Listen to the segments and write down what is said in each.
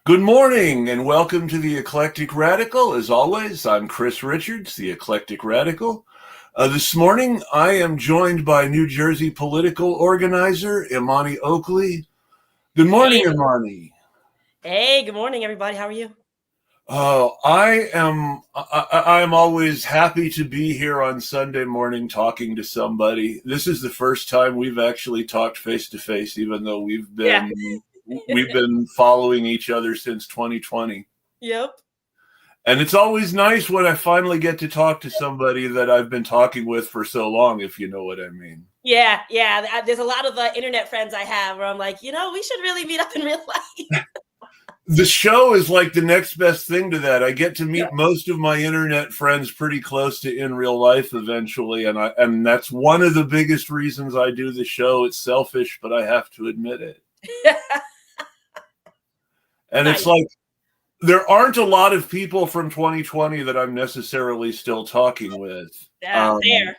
Good morning and welcome to the Eclectic Radical. As always, I'm Chris Richards, the Eclectic Radical. This morning, I am joined by New Jersey political organizer Imani Oakley. Good morning, Imani. Hey, good morning, everybody. How are you? I'm always happy to be here on Sunday morning talking to somebody. This is the first time we've actually talked face to face, even though we've been following each other since 2020. Yep. And it's always nice when I finally get to talk to somebody that I've been talking with for so long, if you know what I mean. Yeah. There's a lot of internet friends I have where I'm like, we should really meet up in real life. The show is like the next best thing to that. I get to meet most of my internet friends pretty close to in real life eventually, and that's one of the biggest reasons I do the show. It's selfish, but I have to admit it. And It's like there aren't a lot of people from 2020 that I'm necessarily still talking with. Fair.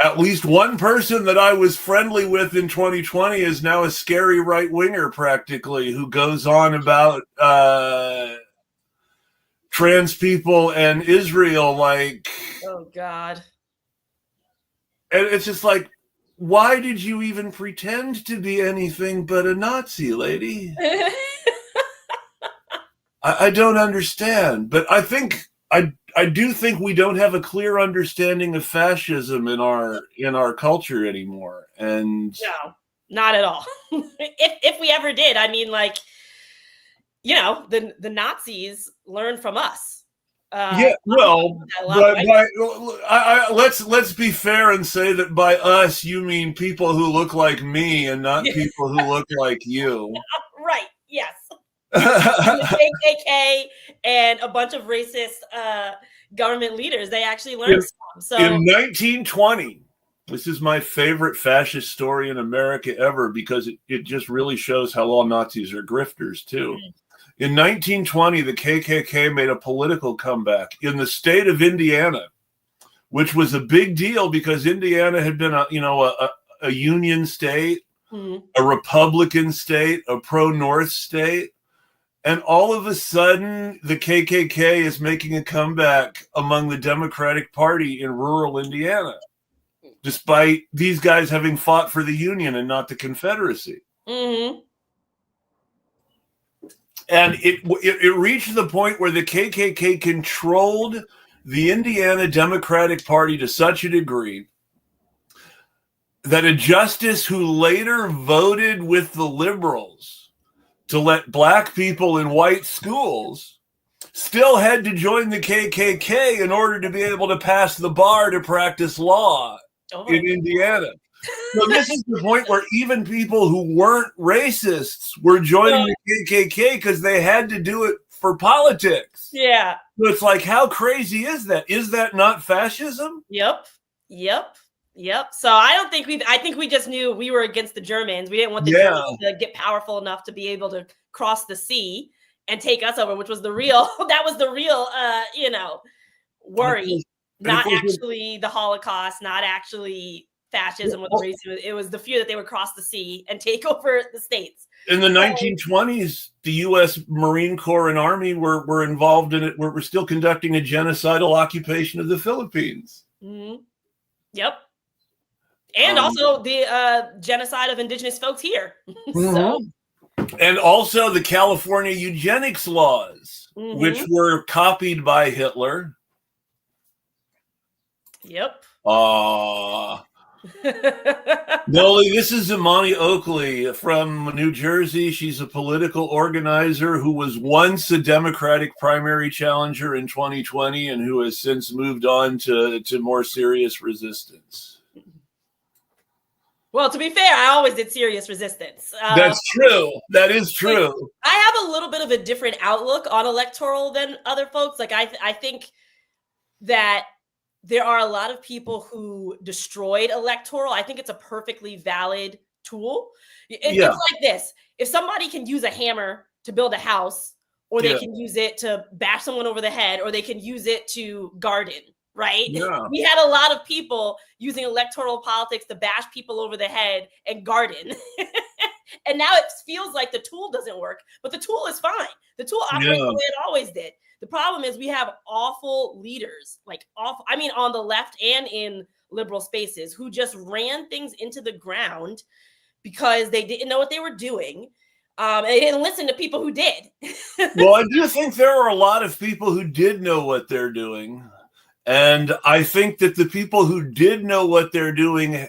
At least one person that I was friendly with in 2020 is now a scary right-winger, practically, who goes on about trans people and Israel, like... Oh, God. And it's just like, why did you even pretend to be anything but a Nazi, lady? I don't understand, but I do think we don't have a clear understanding of fascism in our culture anymore. And no, not at all. if we ever did, I mean, like, the Nazis learned from us. Let's be fair and say that by us you mean people who look like me and not people who look like you. Right. Yes. The KKK and a bunch of racist government leaders, they actually learned some. So in 1920, this is my favorite fascist story in America ever because it just really shows how all Nazis are grifters too. Mm-hmm. In 1920, the KKK made a political comeback in the state of Indiana, which was a big deal because Indiana had been a union state, mm-hmm. a Republican state, a pro-North state. And all of a sudden, the KKK is making a comeback among the Democratic Party in rural Indiana, despite these guys having fought for the Union and not the Confederacy. Mm-hmm. And it reached the point where the KKK controlled the Indiana Democratic Party to such a degree that a justice who later voted with the liberals to let black people in white schools still had to join the KKK in order to be able to pass the bar to practice law in Indiana. So this is the point where even people who weren't racists were joining the KKK because they had to do it for politics. Yeah. So it's like, how crazy is that? Is that not fascism? Yep. So I think we just knew we were against the Germans. We didn't want the Germans to get powerful enough to be able to cross the sea and take us over, which was the real worry. Not actually the Holocaust, not actually fascism with racism. It was the fear that they would cross the sea and take over the states. In the 1920s, the U.S. Marine Corps and Army were involved in it. We're still conducting a genocidal occupation of the Philippines. Mm-hmm. Yep. And also the genocide of indigenous folks here. And also the California eugenics laws, mm-hmm. which were copied by Hitler. Yep. Noli, this is Imani Oakley from New Jersey. She's a political organizer who was once a Democratic primary challenger in 2020 and who has since moved on to more serious resistance. Well, to be fair, I always did serious resistance. That's true. That is true. I have a little bit of a different outlook on electoral than other folks. Like I think that there are a lot of people who destroyed electoral. I think it's a perfectly valid tool. It's like this. If somebody can use a hammer to build a house, or they can use it to bash someone over the head, or they can use it to garden, right? Yeah. We had a lot of people using electoral politics to bash people over the head and garden. And now it feels like the tool doesn't work, but the tool is fine. The tool operates the way it always did. The problem is we have awful leaders, like awful, I mean, on the left and in liberal spaces, who just ran things into the ground because they didn't know what they were doing. And they didn't listen to people who did. Well, I do think there are a lot of people who did know what they're doing. And I think that the people who did know what they're doing,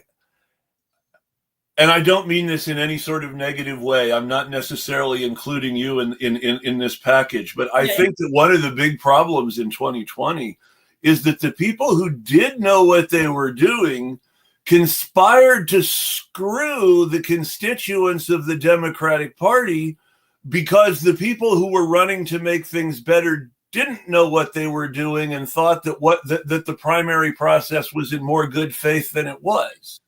and I don't mean this in any sort of negative way, I'm not necessarily including you in this package, but I think that one of the big problems in 2020 is that the people who did know what they were doing conspired to screw the constituents of the Democratic Party because the people who were running to make things better didn't know what they were doing and thought that that the primary process was in more good faith than it was.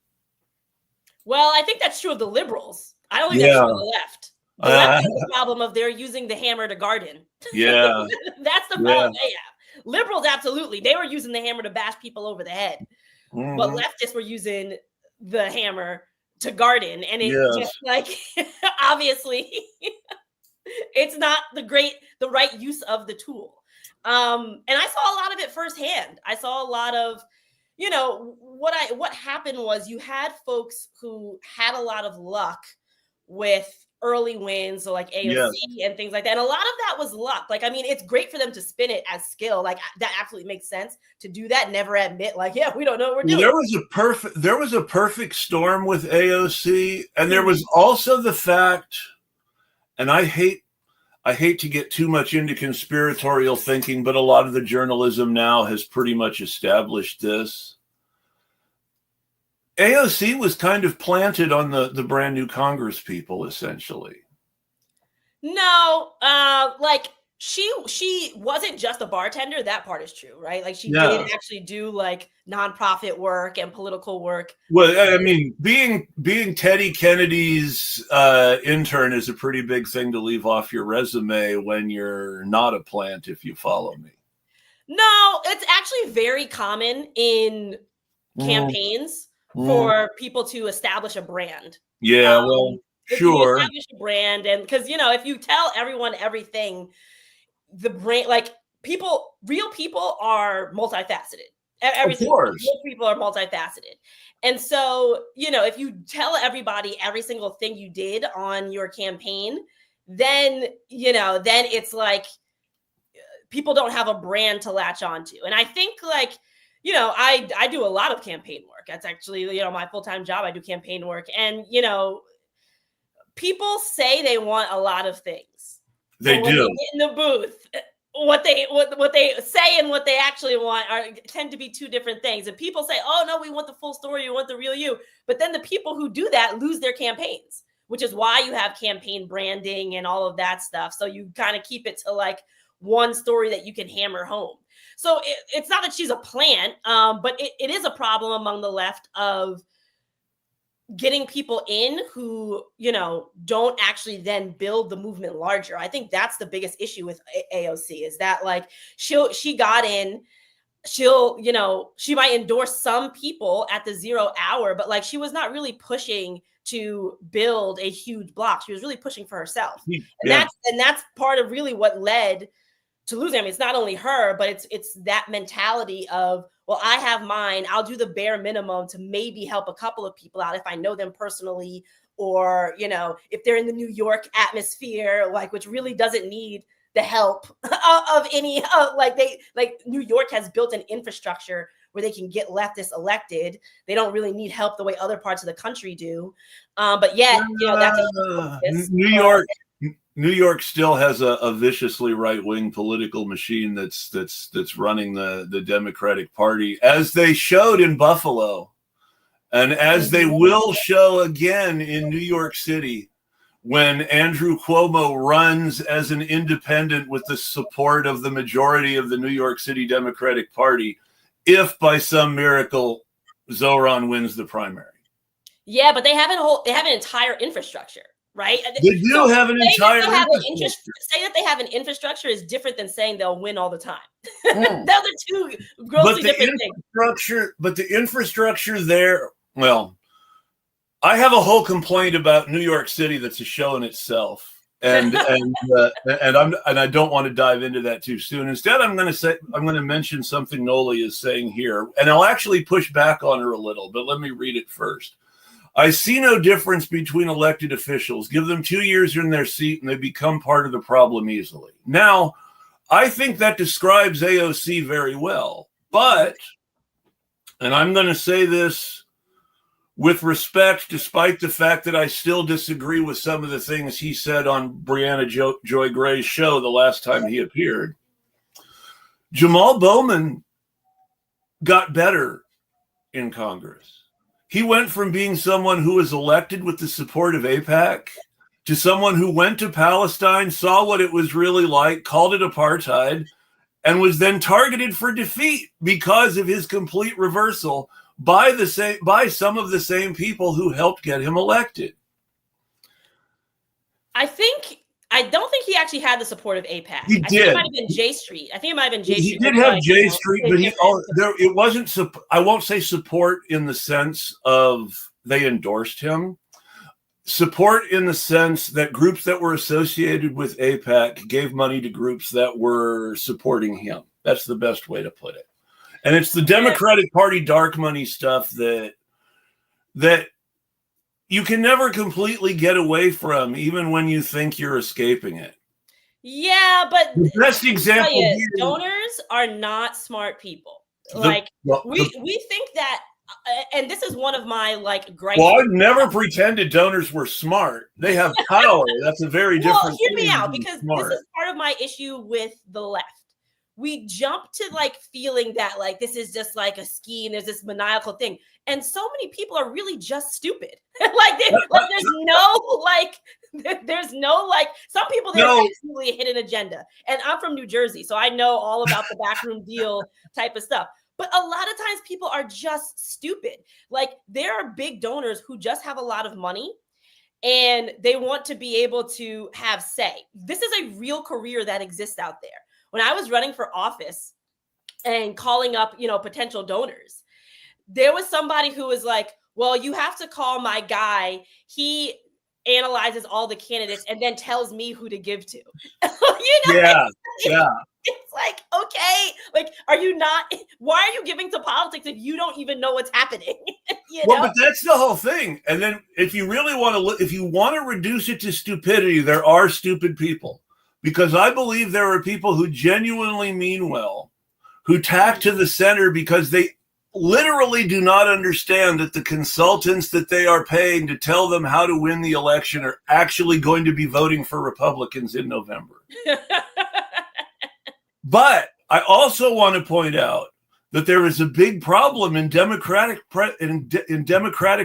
Well, I think that's true of the liberals. I don't think that's true of the left. The left has the problem of they're using the hammer to garden. Yeah. That's the problem they have. Liberals, absolutely. They were using the hammer to bash people over the head. Mm-hmm. But leftists were using the hammer to garden. And it just like, obviously, it's not the right use of the tool. And I saw a lot of it firsthand. I saw a lot of, what happened was you had folks who had a lot of luck with early wins, so like AOC and things like that. And a lot of that was luck. Like, I mean, it's great for them to spin it as skill. Like that absolutely makes sense to do that. Never admit like, yeah, we don't know what we're doing. There was a perfect storm with AOC. And there was also the fact, and I hate to get too much into conspiratorial thinking, but a lot of the journalism now has pretty much established this. AOC was kind of planted on the brand new Congress people, essentially. No, like she wasn't just a bartender. That part is true, right? Like she did actually do like nonprofit work and political work. Well, I mean, being Teddy Kennedy's intern is a pretty big thing to leave off your resume when you're not a plant, if you follow me. No, it's actually very common in campaigns for people to establish a brand. Yeah, well, sure. Establish a brand, and because if you tell everyone everything, the brand, like real people are multifaceted. Real people are multifaceted, and so if you tell everybody every single thing you did on your campaign, then it's like people don't have a brand to latch onto. And I think like I do a lot of campaign work. That's actually my full-time job. I do campaign work, and people say they want a lot of things. They do. When they get in the booth, what they say and what they actually want tend to be two different things. And people say, "Oh no, we want the full story. We want the real you." But then the people who do that lose their campaigns, which is why you have campaign branding and all of that stuff. So you kind of keep it to like one story that you can hammer home. So it's not that she's a plant, but it is a problem among the left of getting people in who, don't actually then build the movement larger. I think that's the biggest issue with AOC is that like she got in, she might endorse some people at the 0 hour, but like she was not really pushing to build a huge block. She was really pushing for herself. And that's part of really what led to losing. I mean, it's not only her, but it's that mentality of, well, I have mine. I'll do the bare minimum to maybe help a couple of people out if I know them personally, or, if they're in the New York atmosphere, like, which really doesn't need the help of any, New York has built an infrastructure where they can get leftists elected. They don't really need help the way other parts of the country do. But yet, that's New York still has a viciously right-wing political machine that's running the Democratic Party, as they showed in Buffalo, and as they will show again in New York City when Andrew Cuomo runs as an independent with the support of the majority of the New York City Democratic Party, if by some miracle Zoran wins the primary. Yeah, but they have an entire infrastructure. Right? They do have an entire infrastructure. Say that they have an infrastructure is different than saying they'll win all the time. Those are two grossly different things. But the infrastructure there, well, I have a whole complaint about New York City that's a show in itself. And I don't want to dive into that too soon. Instead, I'm going to mention something Noli is saying here, and I'll actually push back on her a little, but let me read it first. I see no difference between elected officials. Give them 2 years in their seat and they become part of the problem easily. Now, I think that describes AOC very well, but, and I'm going to say this with respect, despite the fact that I still disagree with some of the things he said on Brianna Joy Gray's show the last time he appeared. Jamal Bowman got better in Congress. He went from being someone who was elected with the support of AIPAC to someone who went to Palestine, saw what it was really like, called it apartheid, and was then targeted for defeat because of his complete reversal by some of the same people who helped get him elected. I don't think he actually had the support of AIPAC. He I did. think it might have been J Street. He did have J Street, but it wasn't. I won't say support in the sense of they endorsed him. Support in the sense that groups that were associated with AIPAC gave money to groups that were supporting him. That's the best way to put it. And it's the Democratic Party dark money stuff that you can never completely get away from, even when you think you're escaping it. Yeah, but the best example here, donors are not smart people. We think that, and this is one of my gripes. Well, I've never pretended donors were smart. They have power. That's a very different. Well, hear me out, because this is part of my issue with the left. We jump to feeling that this is just a scheme. There's this maniacal thing, and so many people are really just stupid. There's no some people, there's absolutely a hidden agenda. And I'm from New Jersey, so I know all about the backroom deal type of stuff. But a lot of times people are just stupid. There are big donors who just have a lot of money and they want to be able to have say. This is a real career that exists out there. When I was running for office and calling up, potential donors, there was somebody who was like, well, you have to call my guy. He analyzes all the candidates and then tells me who to give to. Yeah. It's okay. Why are you giving to politics if you don't even know what's happening? But that's the whole thing. And then if you really want to reduce it to stupidity, there are stupid people. Because I believe there are people who genuinely mean well, who tack to the center because they literally do not understand that the consultants that they are paying to tell them how to win the election are actually going to be voting for Republicans in November. But I also want to point out that there is a big problem in Democratic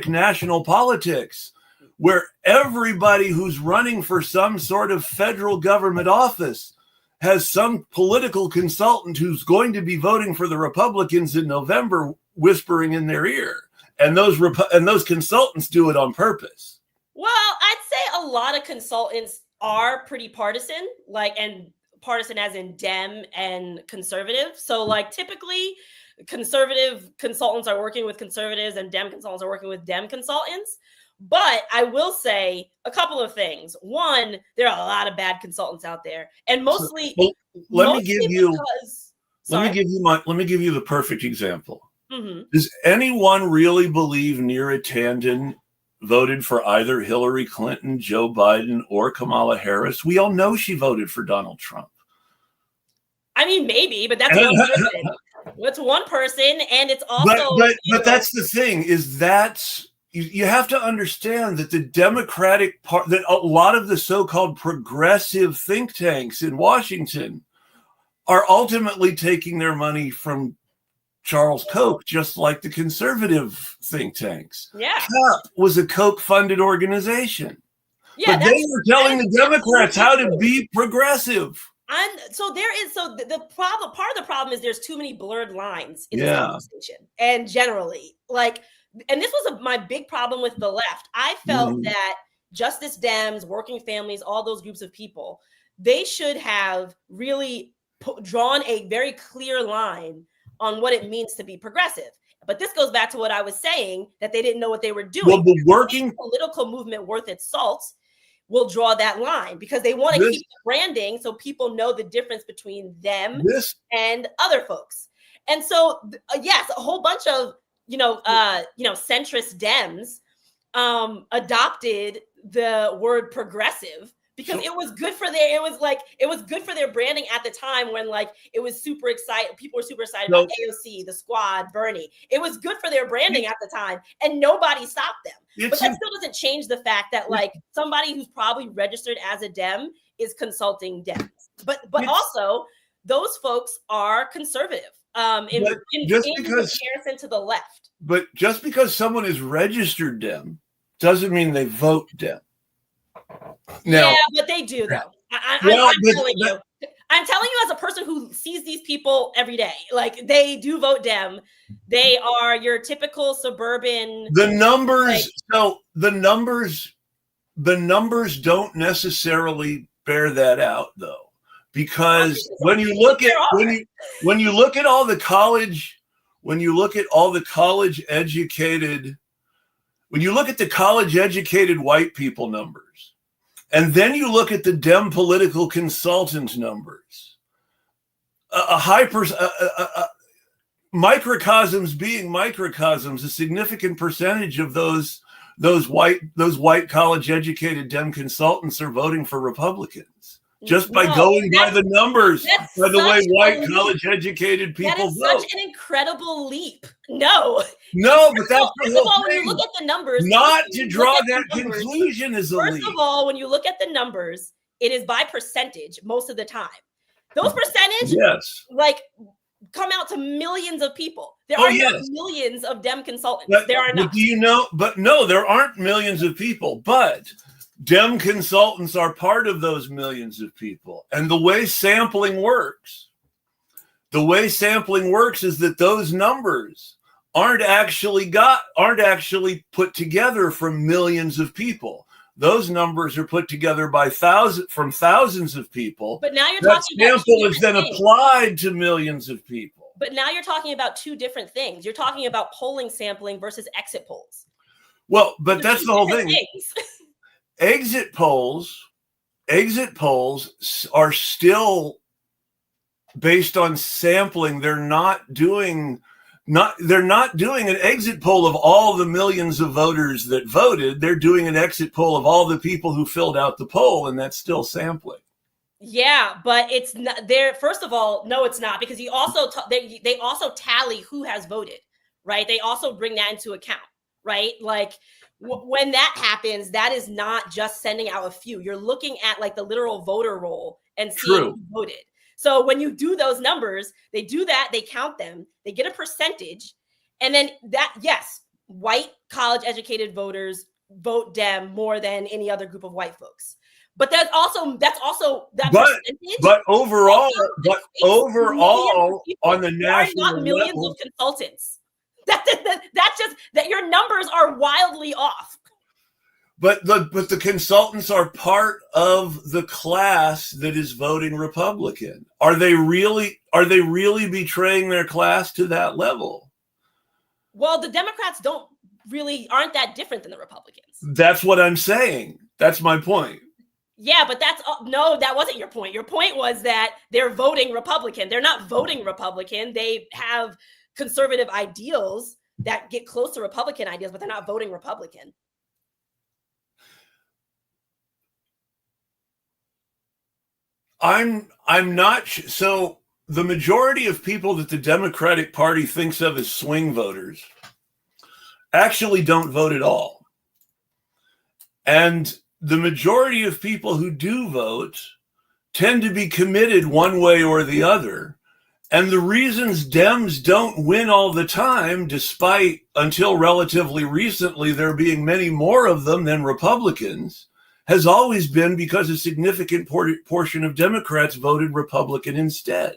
national politics, where everybody who's running for some sort of federal government office has some political consultant who's going to be voting for the Republicans in November whispering in their ear. And those consultants do it on purpose. Well, I'd say a lot of consultants are pretty partisan, and partisan as in Dem and conservative. So typically conservative consultants are working with conservatives and Dem consultants are working with Dem consultants. But I will say a couple of things. One, there are a lot of bad consultants out there, and mostly. Let me give you the perfect example. Mm-hmm. Does anyone really believe Neera Tanden voted for either Hillary Clinton, Joe Biden, or Kamala Harris? We all know she voted for Donald Trump. I mean, maybe, but that's one person. It's one person, and it's also. But that's the thing, is that. You have to understand that the Democratic part, that a lot of the so-called progressive think tanks in Washington are ultimately taking their money from Charles Koch, just like the conservative think tanks. Yeah. CAP was a Koch-funded organization. Yeah, but they were telling the Democrats how to be progressive. The problem, part of the problem is there's too many blurred lines in this conversation. And generally, and this was my big problem with the left. I felt that Justice Dems, working families, all those groups of people, they should have really drawn a very clear line on what it means to be progressive. But this goes back to what I was saying, that they didn't know what they were doing. Well, the working political movement worth its salt will draw that line because they want to keep the branding so people know the difference between them and other folks. And so, yes, a whole bunch of centrist Dems adopted the word progressive because it was good for their branding at the time when it was super excited. People were super excited about AOC, the Squad, Bernie. It was good for their branding at the time, and nobody stopped them. But that still doesn't change the fact that somebody who's probably registered as a Dem is consulting Dems. But also those folks are conservative in comparison to the left. But just because someone is registered Dem doesn't mean they vote Dem. Now, yeah, but they do though. I'm telling you as a person who sees these people every day, they do vote Dem. They are your typical suburban. The numbers don't necessarily bear that out though, because when you look at all the college educated white people numbers, and then you look at the Dem political consultant numbers, microcosms being microcosms, a significant percentage of those white college educated Dem consultants are voting for Republicans. Just by going by the numbers, by the way white college educated people vote. That is such an incredible leap. No, but that's first of all, when you look at the numbers, not to draw that conclusion is a leap. First of all, when you look at the numbers, it is by percentage most of the time. Those percentage, come out to millions of people. There are not millions of Dem consultants. There are not. There aren't millions of people, but Dem consultants are part of those millions of people. And the way sampling works is that those numbers aren't actually put together from millions of people. Those numbers are put together by thousands of people. But now you're talking about sample is then applied to millions of people. But now you're talking about two different things. You're talking about polling sampling versus exit polls. Well, but that's the whole thing. Exit polls are still based on sampling. They're not doing an exit poll of all the millions of voters that voted. They're doing an exit poll of all the people who filled out the poll, and that's still sampling. Yeah, but it's not there. First of all, no, it's not, because they also tally who has voted, right? They also bring that into account, right? When that happens, that is not just sending out a few. You're looking at the literal voter roll and seeing who voted. So when you do those numbers, they do that, they count them, they get a percentage, and then white college educated voters vote Dem more than any other group of white folks. But that's also that percentage. But overall, on the national not millions level, of consultants. That's just that your numbers are wildly off. But the consultants are part of the class that is voting Republican. Are they really betraying their class to that level? Well, the Democrats aren't that different than the Republicans. That's what I'm saying. That's my point. Yeah, but that wasn't your point. Your point was that they're voting Republican. They're not voting Republican. They have conservative ideals that get close to Republican ideals, but they're not voting Republican. I'm not so the majority of people that the Democratic Party thinks of as swing voters actually don't vote at all. And the majority of people who do vote tend to be committed one way or the other. And the reasons Dems don't win all the time, despite until relatively recently there being many more of them than Republicans, has always been because a significant portion of Democrats voted Republican instead.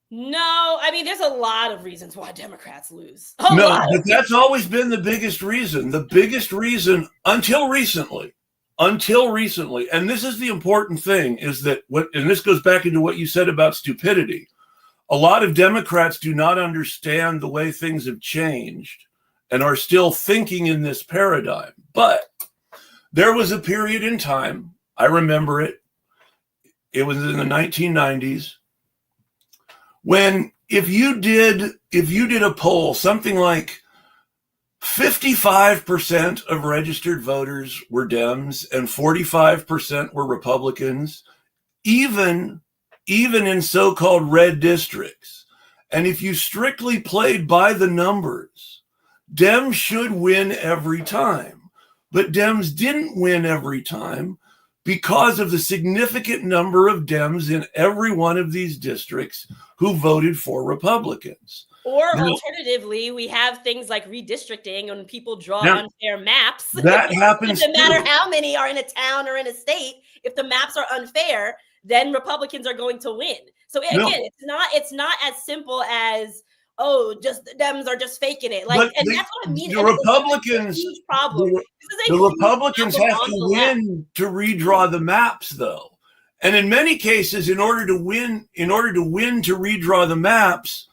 No, I mean, there's a lot of reasons why Democrats lose. But that's always been the biggest reason. The biggest reason until recently. And this is the important thing, is that and this goes back into what you said about stupidity. a lot of Democrats do not understand the way things have changed and are still thinking in this paradigm. But there was a period in time, I remember it, it was in the 1990s, when if you did a poll, something like 55% of registered voters were Dems and 45% were Republicans, even in so-called red districts. And if you strictly played by the numbers, Dems should win every time. But Dems didn't win every time because of the significant number of Dems in every one of these districts who voted for Republicans. Or alternatively, we have things like redistricting when people draw unfair maps. That happens. It doesn't matter how many are in a town or in a state. If the maps are unfair, then Republicans are going to win. So again, it's not as simple as, oh, just the Dems are just faking it. Like, and that's what I mean. The Republicans, huge problem. The Republicans have to win to redraw the maps, though. And in many cases, in order to win to redraw the maps,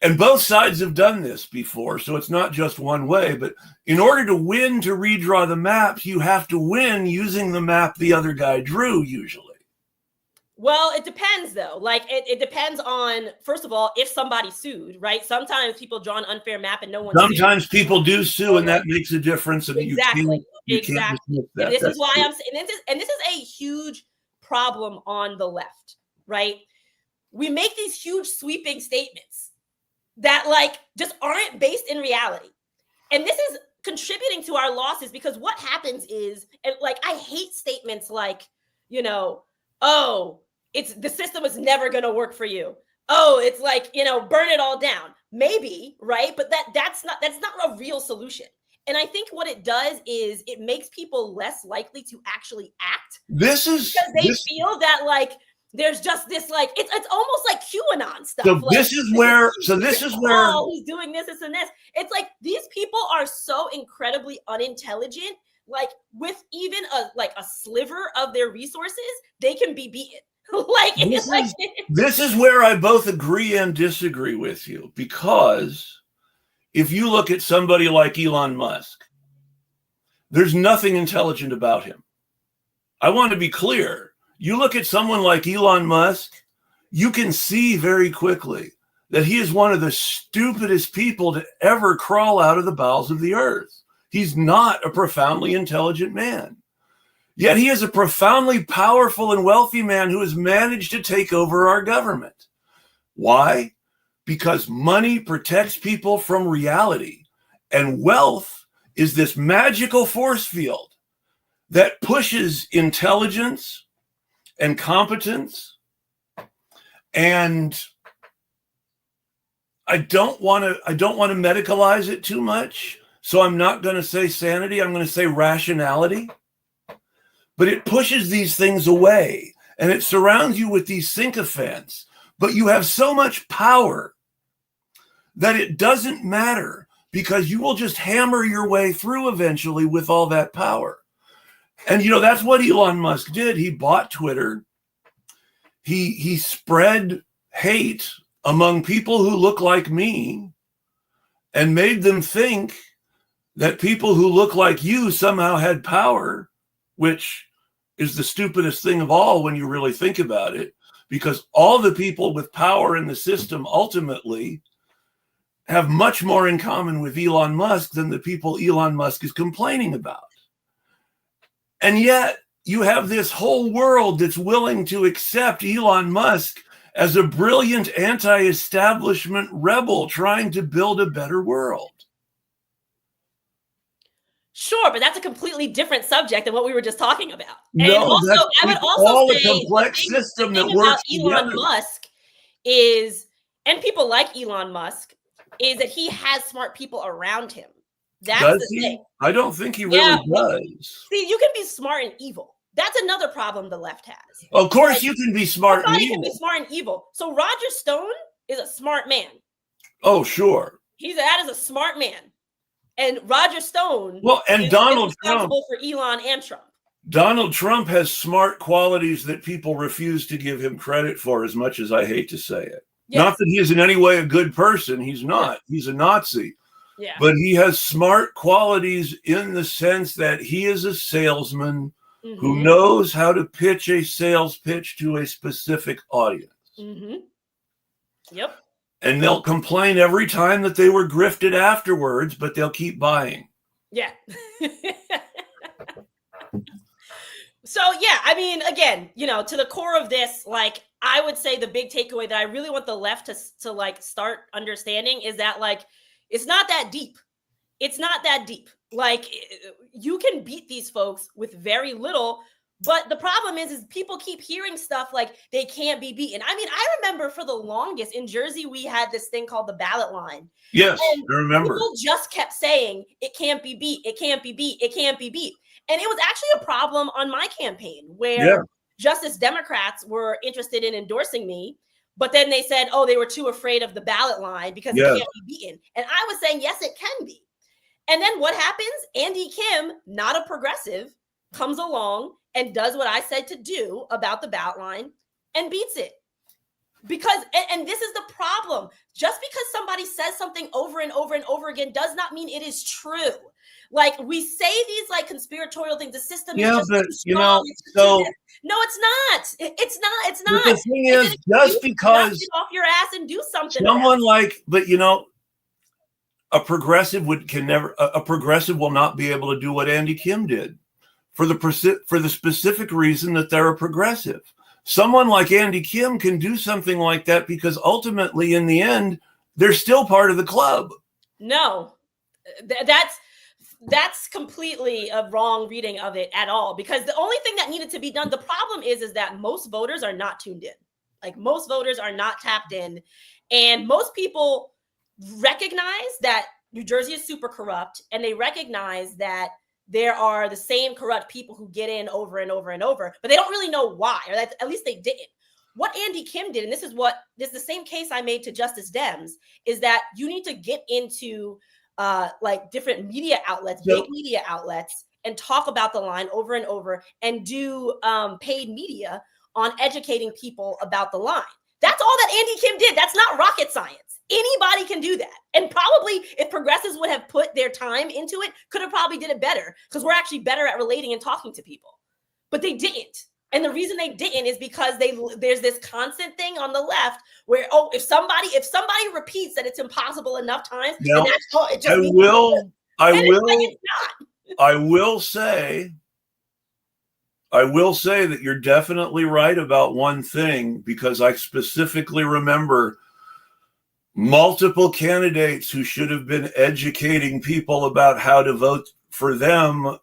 and both sides have done this before, so it's not just one way, but in order to win to redraw the maps, you have to win using the map the other guy drew, usually. Well, it depends, though. Like, it depends on, first of all, if somebody sued, right? Sometimes people draw an unfair map and no one Sometimes sued. People do sue, and that makes a difference. And exactly. You can't that. And this is why I'm saying, this is a huge problem on the left, right? We make these huge sweeping statements that, like, just aren't based in reality. And this is contributing to our losses, because what happens is, and like, I hate statements like, you know, oh, it's the system is never going to work for you. Oh, it's like, you know, burn it all down. Maybe, right? But that's not a real solution. And I think what it does is it makes people less likely to actually act. Because they feel that, like, there's just this, like, it's almost like QAnon stuff. So like, this is where he's doing this and this. It's like these people are so incredibly unintelligent. Like, with even a sliver of their resources, they can be beaten. This is where I both agree and disagree with you, because if you look at somebody like Elon Musk, there's nothing intelligent about him. I want to be clear. You look at someone like Elon Musk, you can see very quickly that he is one of the stupidest people to ever crawl out of the bowels of the earth. He's not a profoundly intelligent man. Yet he is a profoundly powerful and wealthy man who has managed to take over our government. Why? Because money protects people from reality, and wealth is this magical force field that pushes intelligence and competence. And I don't want to medicalize it too much, so I'm not going to say sanity. I'm going to say rationality. But it pushes these things away, and it surrounds you with these sycophants. But you have so much power that it doesn't matter, because you will just hammer your way through eventually with all that power. And, you know, that's what Elon Musk did. He bought Twitter. He spread hate among people who look like me and made them think that people who look like you somehow had power, which is the stupidest thing of all when you really think about it, because all the people with power in the system ultimately have much more in common with Elon Musk than the people Elon Musk is complaining about. And yet you have this whole world that's willing to accept Elon Musk as a brilliant anti-establishment rebel trying to build a better world. Sure, but that's a completely different subject than what we were just talking about. No, and also, I would also say a complex system that works about Elon Musk is, and people like Elon Musk, is that he has smart people around him. That's the thing. I don't think he really does. See, you can be smart and evil. That's another problem the left has. Of course, like, you can be smart and evil. Can be smart and evil. So Roger Stone is a smart man. Oh, sure. That is a smart man. And Roger Stone is Donald responsible for Elon and Trump. Donald Trump has smart qualities that people refuse to give him credit for, as much as I hate to say it. Yes. Not that he is in any way a good person. He's not. He's a Nazi. Yeah. But he has smart qualities in the sense that he is a salesman who knows how to pitch a sales pitch to a specific audience. Yep. And they'll complain every time that they were grifted afterwards, but they'll keep buying. Yeah. So, yeah, I mean, again, you know, to the core of this, like, I would say the big takeaway that I really want the left to like start understanding is that, like, it's not that deep. It's not that deep. Like, you can beat these folks with very little, but the problem is people keep hearing stuff like they can't be beaten. I mean, I remember for the longest in Jersey, we had this thing called the ballot line. Yes, and I remember. People just kept saying it can't be beat. It can't be beat. It can't be beat. And it was actually a problem on my campaign where Justice Democrats were interested in endorsing me, but then they said, oh, they were too afraid of the ballot line because it can't be beaten. And I was saying, yes, it can be. And then what happens? Andy Kim, not a progressive, comes along and does what I said to do about the ballot line and beats it. Because, and this is the problem, just because somebody says something over and over and over again does not mean it is true. Like, we say these like conspiratorial things, the system is just but too you strong. know, so no, it's not. It's not. But the thing is, just because get off your ass and do something. Someone like, but you know, a progressive a progressive will not be able to do what Andy Kim did for the specific reason that they're a progressive. Someone like Andy Kim can do something like that because ultimately, in the end, they're still part of the club. No, that's completely a wrong reading of it at all, because the only thing that needed to be done, the problem is that most voters are not tuned in. Like, most voters are not tapped in, and most people recognize that New Jersey is super corrupt, and they recognize that there are the same corrupt people who get in over and over and over, but they don't really know why, or that, at least they didn't. What Andy Kim did, and this is the same case I made to Justice Dems, is that you need to get into like different media outlets, big media outlets, and talk about the line over and over, and do paid media on educating people about the line. That's all that Andy Kim did. That's not rocket science. Anybody can do that. And probably if progressives would have put their time into it, could have probably did it better, because we're actually better at relating and talking to people. But they didn't. And the reason they didn't is because there's this constant thing on the left where, oh, if somebody repeats that it's impossible enough times, now, then that's, it just I will say that you're definitely right about one thing, because I specifically remember multiple candidates who should have been educating people about how to vote for them,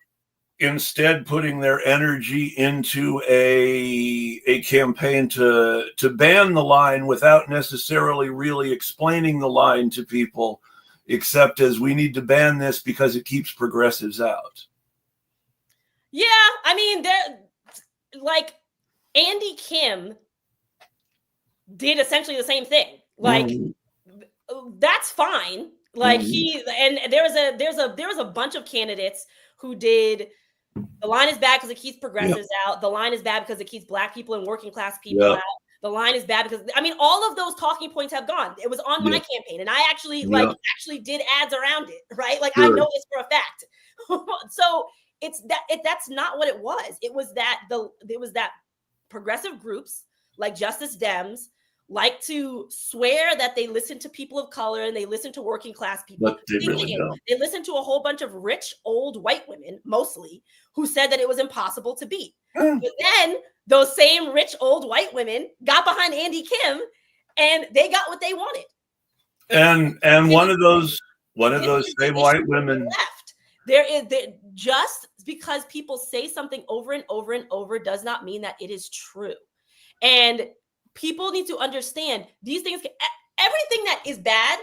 instead putting their energy into a campaign to ban the line without necessarily really explaining the line to people, except as, we need to ban this because it keeps progressives out. Yeah, I mean, like, Andy Kim did essentially the same thing. Like, that's fine. Like, and there was a bunch of candidates who did, the line is bad because it keeps progressives out. The line is bad because it keeps Black people and working class people out. The line is bad because, I mean, all of those talking points have gone. It was on my campaign, and I actually did ads around it, right? Like, I know this for a fact. So that's not what it was. It was that progressive groups like Justice Dems like to swear that they listen to people of color and they listen to working class people. But they really don't. They listened to a whole bunch of rich old white women, mostly, who said that it was impossible to beat. But then those same rich old white women got behind Andy Kim, and they got what they wanted. And one of those same white women left. Just because people say something over and over and over does not mean that it is true. And people need to understand these things. Everything that is bad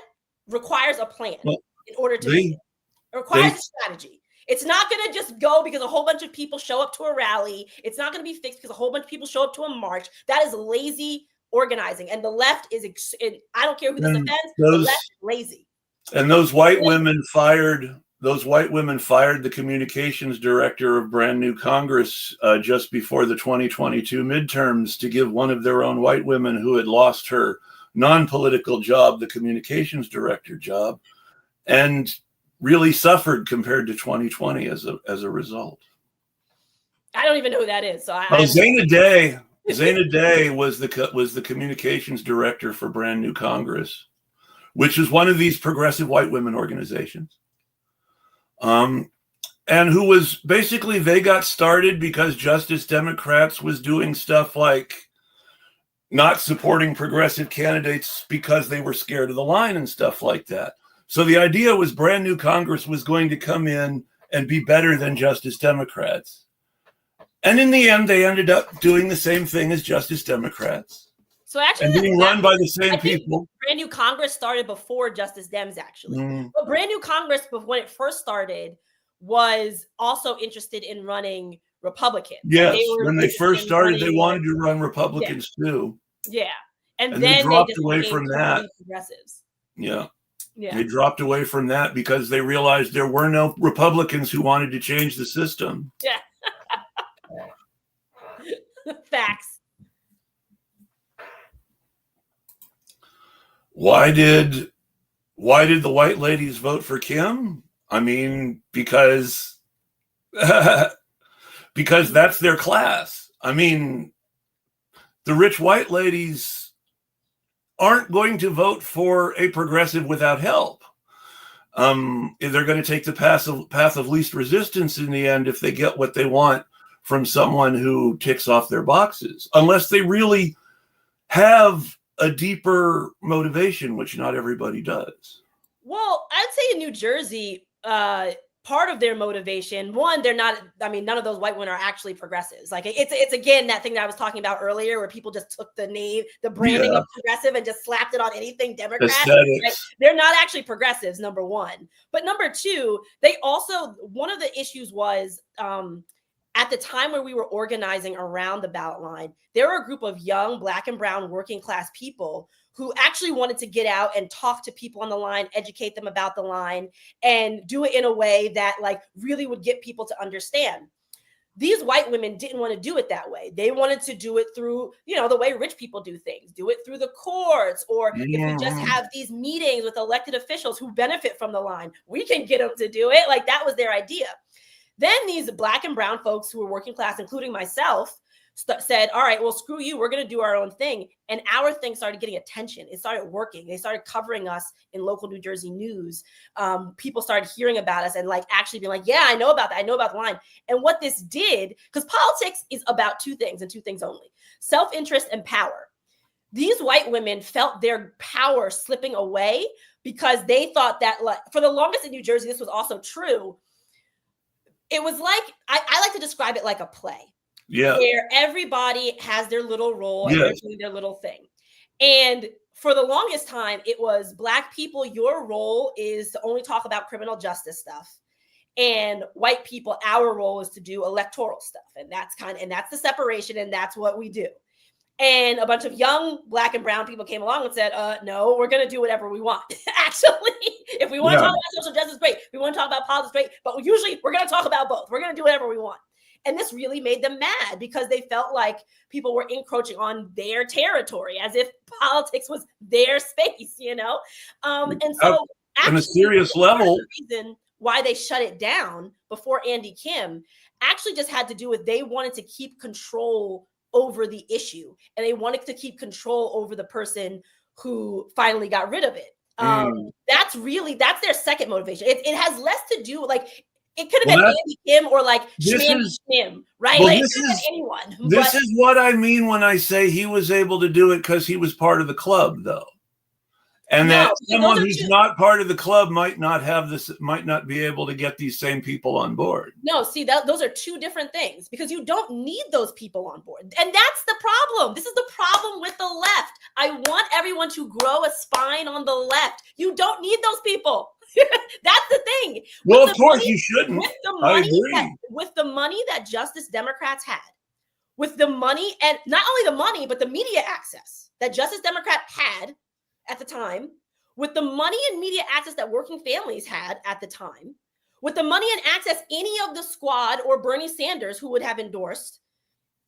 requires a plan in order to be. It requires a strategy. It's not going to just go because a whole bunch of people show up to a rally. It's not going to be fixed because a whole bunch of people show up to a march. That is lazy organizing. And the left is, I don't care who this offends, the left is lazy. And those white women fired the communications director of Brand New Congress just before the 2022 midterms to give one of their own white women who had lost her non-political job, the communications director job, and really suffered compared to 2020 as a result. I don't even know who that is. So Zaina Day. Zaina Day was the communications director for Brand New Congress, which is one of these progressive white women organizations. And who was basically, they got started because Justice Democrats was doing stuff like not supporting progressive candidates because they were scared of the line and stuff like that. So the idea was Brand New Congress was going to come in and be better than Justice Democrats. And in the end, they ended up doing the same thing as Justice Democrats. So actually, and being run by the same people. Brand New Congress started before Justice Dems, actually. But Brand New Congress, when it first started, was also interested in running Republicans. Yes, when they first started, they wanted to run Republicans too. Yeah, and then they dropped away from that. Progressives. Yeah, they dropped away from that because they realized there were no Republicans who wanted to change the system. Yeah, facts. Why did the white ladies vote for Kim? I mean, because that's their class. I mean, the rich white ladies aren't going to vote for a progressive without help. They're going to take the path of least resistance in the end if they get what they want from someone who ticks off their boxes, unless they really have a deeper motivation, which not everybody does. Well, I'd say in New Jersey, part of their motivation, one, they're not, I mean, none of those white women are actually progressives. Like it's again, that thing that I was talking about earlier where people just took the name, the branding of progressive and just slapped it on anything Democrat. Like, they're not actually progressives, number one. But number two, they also, one of the issues was, at the time where we were organizing around the ballot line, there were a group of young Black and brown working class people who actually wanted to get out and talk to people on the line, educate them about the line, and do it in a way that like really would get people to understand. These white women didn't want to do it that way. They wanted to do it through, you know, the way rich people do things, do it through the courts, or if we just have these meetings with elected officials who benefit from the line, we can get them to do it. Like that was their idea. Then these Black and brown folks who were working class, including myself, said, all right, well, screw you. We're going to do our own thing. And our thing started getting attention. It started working. They started covering us in local New Jersey news. People started hearing about us and like actually being like, yeah, I know about that. I know about the line. And what this did, because politics is about two things and two things only: self-interest and power. These white women felt their power slipping away because they thought that, like, for the longest in New Jersey, this was also true. It was like, I like to describe it like a play. Yeah. Where everybody has their little role and they're doing their little thing. And for the longest time, it was Black people, your role is to only talk about criminal justice stuff. And white people, our role is to do electoral stuff. And that's that's the separation, and that's what we do. And a bunch of young Black and brown people came along and said, no, we're going to do whatever we want. Actually, if we want to talk about social justice, great. If we want to talk about politics, great. But usually we're going to talk about both. We're going to do whatever we want. And this really made them mad because they felt like people were encroaching on their territory as if politics was their space, you know? And so actually, on a serious level, the reason why they shut it down before Andy Kim actually just had to do with they wanted to keep control over the issue, and they wanted to keep control over the person who finally got rid of it. That's their second motivation. It has less to do, like, it could have been Andy Kim or like Kim, right? Well, like, it could have been anyone. This is what I mean when I say he was able to do it because he was part of the club, though. And that someone who's not part of the club might not be able to get these same people on board. No, see, those are two different things, because you don't need those people on board. And that's the problem. This is the problem with the left. I want everyone to grow a spine on the left. You don't need those people. That's the thing. Well, of course you shouldn't. With the money that Justice Democrats had, with the money, and not only the money, but the media access that Justice Democrat had at the time, with the money and media access that working families had at the time, with the money and access any of the squad or Bernie Sanders who would have endorsed,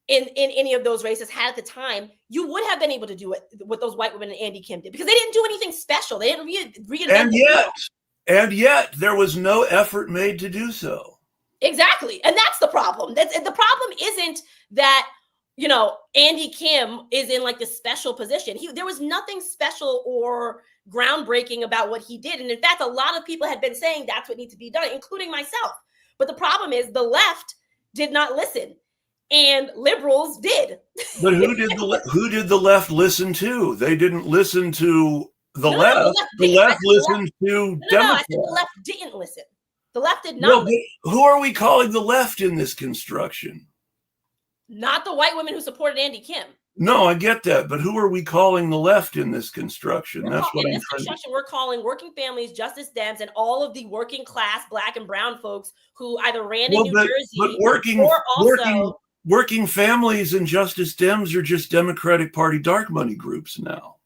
in any of those races had at the time, you would have been able to do it what those white women and Andy Kim did, because they didn't do anything special. They didn't reinvent the wheel. And yet there was no effort made to do so. Exactly. And that's the problem. The problem isn't that, you know, Andy Kim is in like this special position. There was nothing special or groundbreaking about what he did. And in fact, a lot of people had been saying that's what needs to be done, including myself. But the problem is the left did not listen, and liberals did. But who did the left listen to? They didn't listen to the left. The left listened to Democrats. I said the left didn't listen. The left did not listen. Who are we calling the left in this construction? Not the white women who supported Andy Kim. No, I get that, but who are we calling the left in this construction? That's what I'm trying to. We're calling working families, Justice Dems, and all of the working class Black and brown folks who either ran in New Jersey but working families and Justice Dems are just Democratic Party dark money groups now.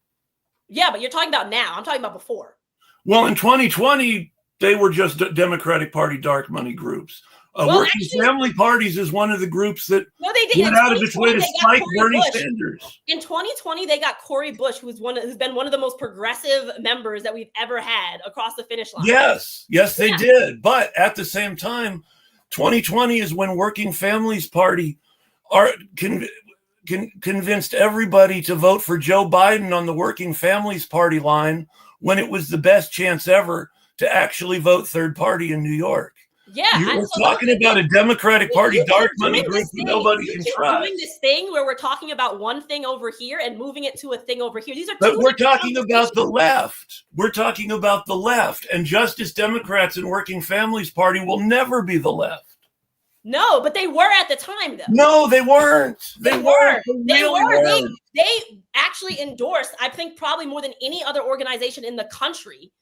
Yeah, but you're talking about now. I'm talking about before. Well, in 2020, they were just Democratic Party dark money groups. Working Family Parties is one of the groups that went out of its way to spike Bernie Sanders. In 2020, they got Cori Bush, who's been one of the most progressive members that we've ever had across the finish line. Yes, they did. But at the same time, 2020 is when Working Families Party convinced everybody to vote for Joe Biden on the Working Families Party line, when it was the best chance ever to actually vote third party in New York. Yeah, you're talking about a Democratic Party dark money group that nobody can trust. Doing this thing where we're talking about one thing over here and moving it to a thing over here. But we're talking about the left. We're talking about the left, and Justice Democrats and Working Families Party will never be the left. No, but they were at the time, though. No, they weren't. They weren't. They actually endorsed, I think, probably more than any other organization in the country.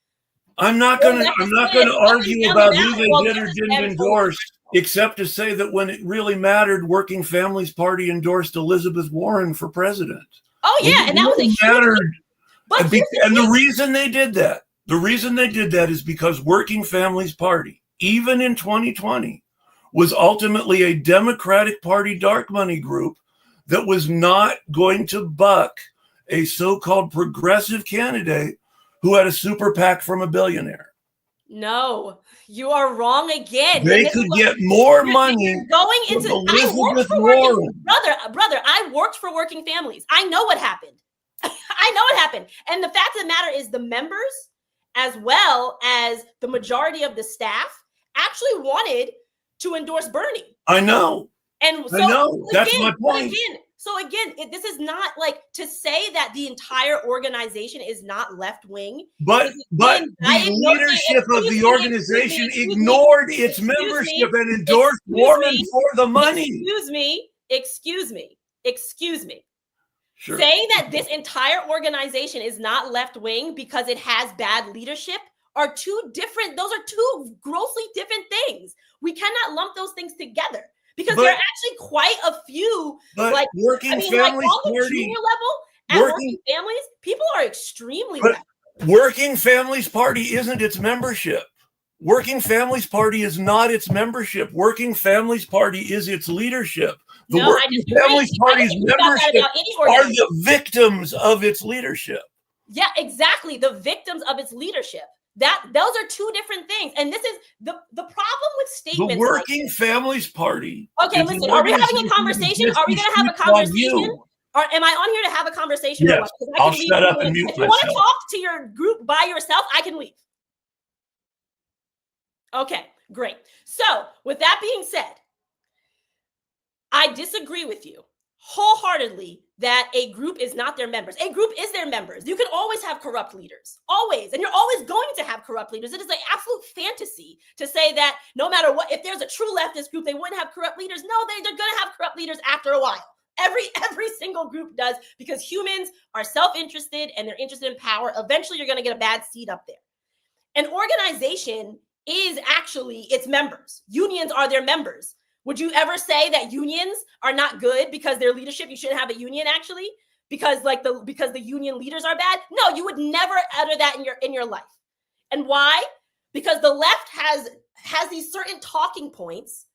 I'm not going to argue about who they did or didn't endorse, except to say that when it really mattered, Working Families Party endorsed Elizabeth Warren for president. Oh yeah, and that was a huge. And the reason they did that, is because Working Families Party, even in 2020, was ultimately a Democratic Party dark money group that was not going to buck a so-called progressive candidate who had a super PAC from a billionaire. No, you are wrong again. They could get more money going into Elizabeth Warren. Brother, I worked for Working Families. I know what happened. And the fact of the matter is the members, as well as the majority of the staff, actually wanted to endorse Bernie. I know. And so, I know. That's my point. So again, this is not like to say that the entire organization is not left wing. But the leadership of the organization ignored its membership and endorsed Warren for the money. Excuse me. Sure. Saying that this entire organization is not left wing because it has bad leadership are two grossly different things. We cannot lump those things together. Because there are actually quite a few, Working Families Party, junior level at Working Families, people are extremely bad. Working Families Party isn't its membership. Working Families Party is not its membership. Working Families Party is its leadership. The Working Families Party's membership are the victims of its leadership. Yeah, exactly. The victims of its leadership. Those are two different things. And this is the problem with statements. The Working Families Party. Okay, listen, are we having a conversation? Are we going to have a conversation? Or am I on here to have a conversation? Yes, I'll shut up and mute myself. If you want to talk to your group by yourself, I can leave. Okay, great. So with that being said, I disagree with you wholeheartedly that a group is not their members. A group is their members. You can always have corrupt leaders, always. And you're always going to have corrupt leaders. It is an absolute fantasy to say that no matter what, if there's a true leftist group, they wouldn't have corrupt leaders. No, they're going to have corrupt leaders after a while. Every single group does, because humans are self-interested and they're interested in power. Eventually, you're going to get a bad seat up there. An organization is actually its members. Unions are their members. Would you ever say that unions are not good because their leadership, you shouldn't have a union actually? Because the union leaders are bad? No, you would never utter that in your life. And why? Because the left has these certain talking points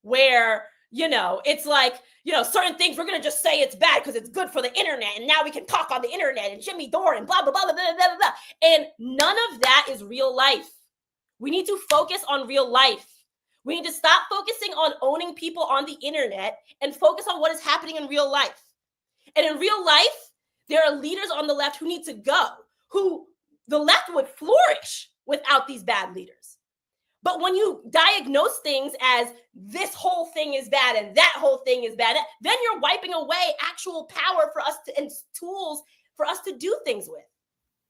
where it's like, certain things we're going to just say it's bad because it's good for the internet. And now we can talk on the internet and Jimmy Dore and blah, blah, blah, blah, blah, blah, blah. And none of that is real life. We need to focus on real life. We need to stop focusing on owning people on the internet and focus on what is happening in real life. And in real life, there are leaders on the left who need to go, who the left would flourish without these bad leaders. But when you diagnose things as this whole thing is bad and that whole thing is bad, then you're wiping away actual power for us to, and tools for us to do things with.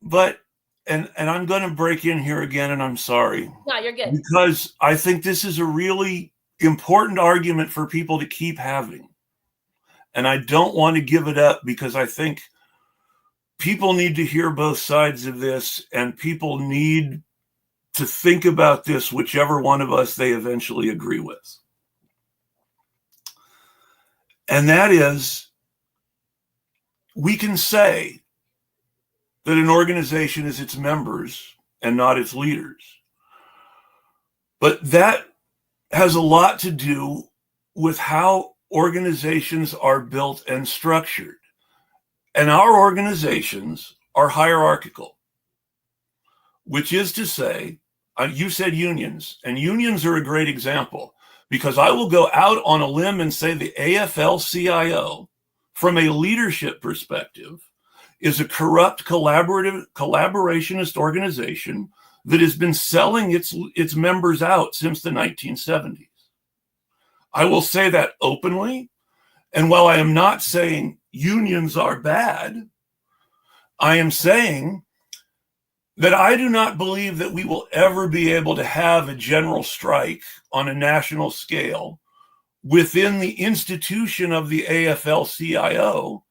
But, and I'm going to break in here again, and I'm sorry. No, you're good. Because I think this is a really important argument for people to keep having. And I don't want to give it up because I think people need to hear both sides of this, and people need to think about this, whichever one of us they eventually agree with. And that is, we can say that an organization is its members and not its leaders. But that has a lot to do with how organizations are built and structured. And our organizations are hierarchical, which is to say, you said unions, and unions are a great example, because I will go out on a limb and say the AFL-CIO, from a leadership perspective, is a corrupt collaborationist organization that has been selling its members out since the 1970s. I will say that openly. And while I am not saying unions are bad, I am saying that I do not believe that we will ever be able to have a general strike on a national scale within the institution of the AFL-CIO,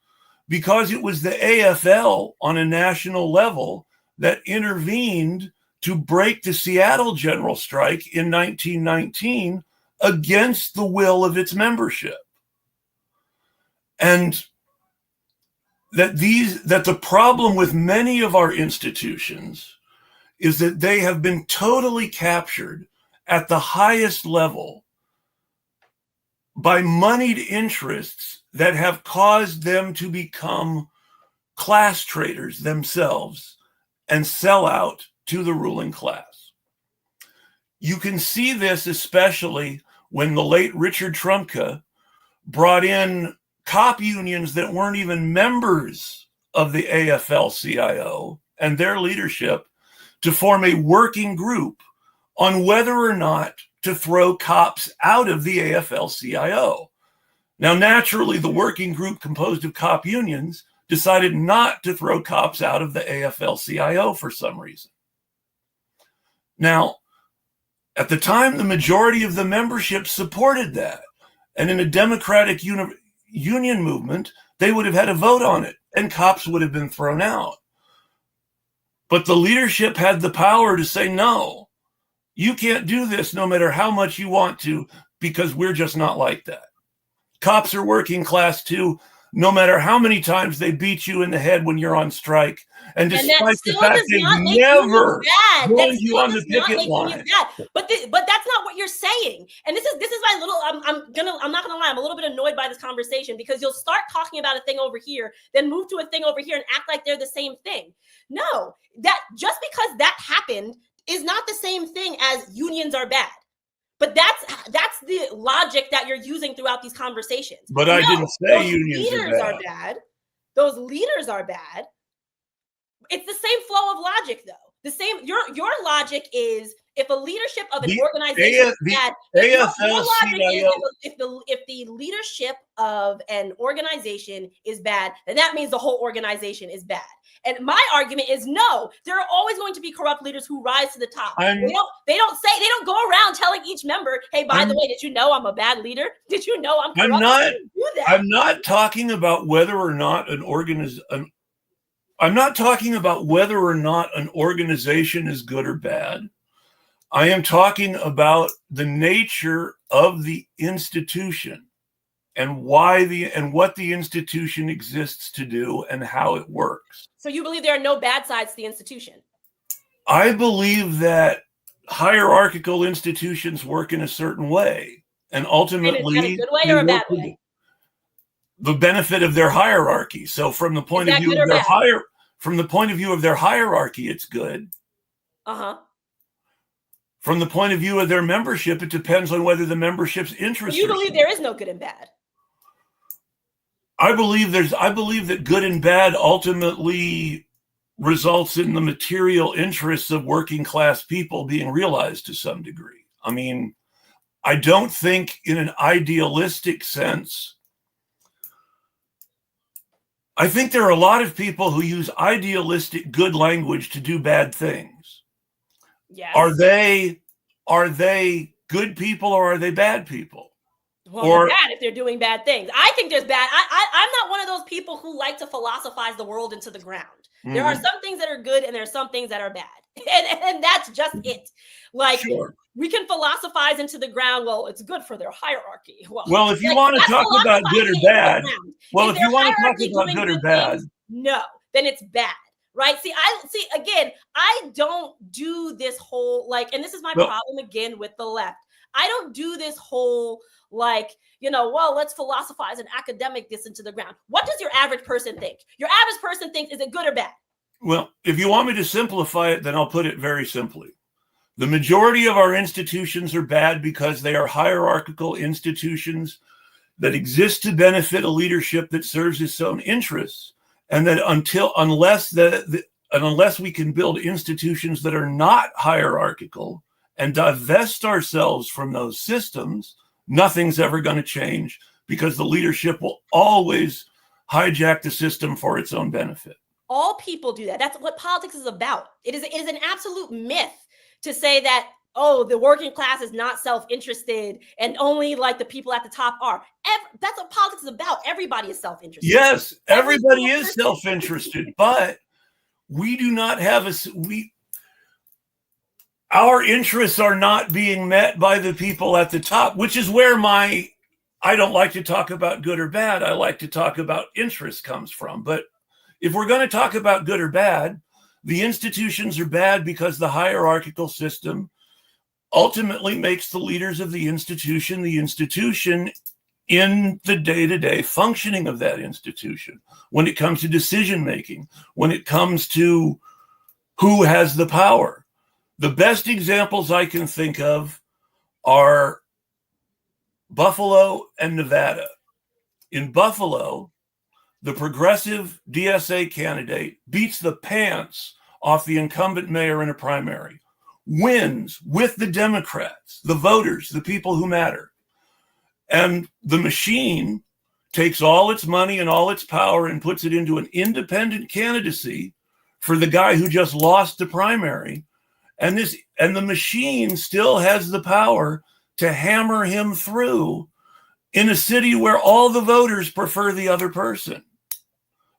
because it was the AFL on a national level that intervened to break the Seattle general strike in 1919 against the will of its membership. And that the problem with many of our institutions is that they have been totally captured at the highest level by moneyed interests that have caused them to become class traders themselves and sell out to the ruling class. You can see this especially when the late Richard Trumka brought in cop unions that weren't even members of the AFL-CIO and their leadership to form a working group on whether or not to throw cops out of the AFL-CIO. Now, naturally, the working group composed of cop unions decided not to throw cops out of the AFL-CIO for some reason. Now, at the time, the majority of the membership supported that. And in a democratic union movement, they would have had a vote on it, and cops would have been thrown out. But the leadership had the power to say, no, you can't do this no matter how much you want to, because we're just not like that. Cops are working class too, no matter how many times they beat you in the head when you're on strike. And despite the fact they've never joined you on the picket line. But that's not what you're saying. And this is my little, I'm not gonna lie, I'm a little bit annoyed by this conversation, because you'll start talking about a thing over here, then move to a thing over here and act like they're the same thing. No, that just because that happened is not the same thing as unions are bad. But that's the logic that you're using throughout these conversations. But I didn't say unions are bad. Those leaders are bad. It's the same flow of logic, though. The same. Your logic is, if a leadership of an organization is bad, if the leadership of an organization is bad, then that means the whole organization is bad. And my argument is, no, there are always going to be corrupt leaders who rise to the top. They don't go around telling each member, hey, by the way, did you know I'm a bad leader? Did you know I'm corrupt? I'm not talking about whether or not I'm not talking about whether or not an organization is good or bad. I am talking about the nature of the institution and what the institution exists to do and how it works. So you believe there are no bad sides to the institution? I believe that hierarchical institutions work in a certain way, and ultimately in a good way or a bad way? The benefit of their hierarchy. So from the point of view of their hierarchy, it's good. Uh-huh. From the point of view of their membership, it depends on whether the membership's interests. You believe there is no good and bad? I believe that good and bad ultimately results in the material interests of working class people being realized to some degree. I mean, I don't think in an idealistic sense. I think there are a lot of people who use idealistic good language to do bad things. Yes. Are they good people or are they bad people? Well, they're bad if they're doing bad things. I think there's bad. I'm not one of those people who like to philosophize the world into the ground. Mm-hmm. There are some things that are good and there are some things that are bad. And that's just it. Like, sure. We can philosophize into the ground. Well, it's good for their hierarchy. Well, if you want to talk about good or bad, if you want to talk about good or bad, no, then it's bad. Right. Again, I don't do this whole and this is my problem again with the left. I don't do this whole let's philosophize and academic this into the ground. What does your average person think? Your average person thinks, is it good or bad? Well, if you want me to simplify it, then I'll put it very simply. The majority of our institutions are bad because they are hierarchical institutions that exist to benefit a leadership that serves its own interests. And that unless we can build institutions that are not hierarchical and divest ourselves from those systems, nothing's ever going to change because the leadership will always hijack the system for its own benefit. All people do that. That's what politics is about. It is an absolute myth to say that, the working class is not self-interested and only the people at the top are. That's what politics is about. Everybody is self-interested. Yes, everybody is self-interested, but we do not have our interests are not being met by the people at the top, which is where I don't like to talk about good or bad. I like to talk about interest comes from. But if we're going to talk about good or bad, the institutions are bad because the hierarchical system ultimately makes the leaders of the institution in the day-to-day functioning of that institution. When it comes to decision making, when it comes to who has the power. The best examples I can think of are Buffalo and Nevada. In Buffalo, the progressive DSA candidate beats the pants off the incumbent mayor in a primary, wins with the Democrats, the voters, the people who matter. And the machine takes all its money and all its power and puts it into an independent candidacy for the guy who just lost the primary. And the machine still has the power to hammer him through in a city where all the voters prefer the other person,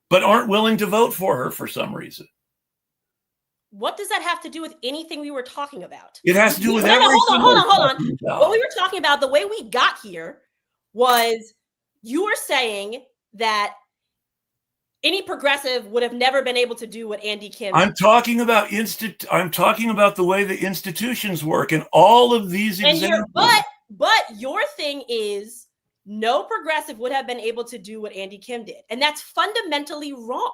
but aren't willing to vote for her for some reason. What does that have to do with anything we were talking about? It has to do with everything. Hold on. What we were talking about, the way we got here was you were saying that any progressive would have never been able to do what Andy Kim did. I'm talking about the way the institutions work and all of these examples. But your thing is no progressive would have been able to do what Andy Kim did. And that's fundamentally wrong.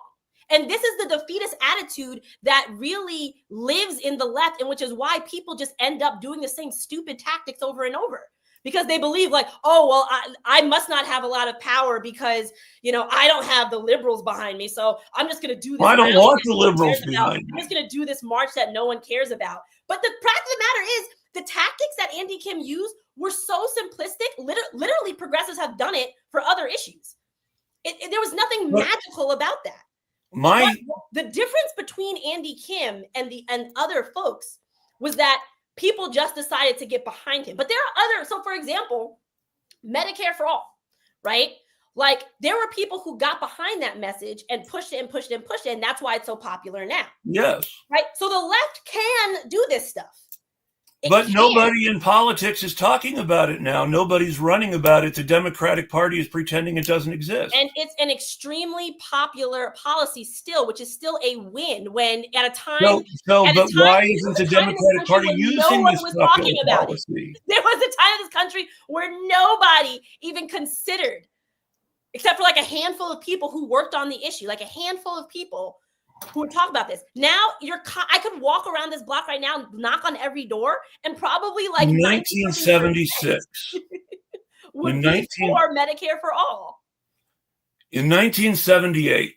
And this is the defeatist attitude that really lives in the left, and which is why people just end up doing the same stupid tactics over and over. Because they believe I must not have a lot of power because, I don't have the liberals behind me. So I'm just going to do this. I don't want the liberals behind me. I'm just going to do this march that no one cares about. But the fact of the matter is the tactics that Andy Kim used were so simplistic. Literally, progressives have done it for other issues. There was nothing magical about that. The difference between Andy Kim and other folks was that people just decided to get behind him. But there are so for example, Medicare for all, right? There were people who got behind that message and pushed it, and that's why it's so popular now. Yes. Right? So the left can do this stuff. But nobody in politics is talking about it now. Nobody's running about it. The Democratic Party is pretending it doesn't exist. And it's an extremely popular policy still, which is still a win when at a time. Why isn't the Democratic Party using this popular policy? There was a time in this country where nobody even considered, except for like a handful of people who worked on the issue, like a handful of people who would talk about this. Now I could walk around this block right now, knock on every door, and probably like 1976 would be for Medicare for all. In 1978,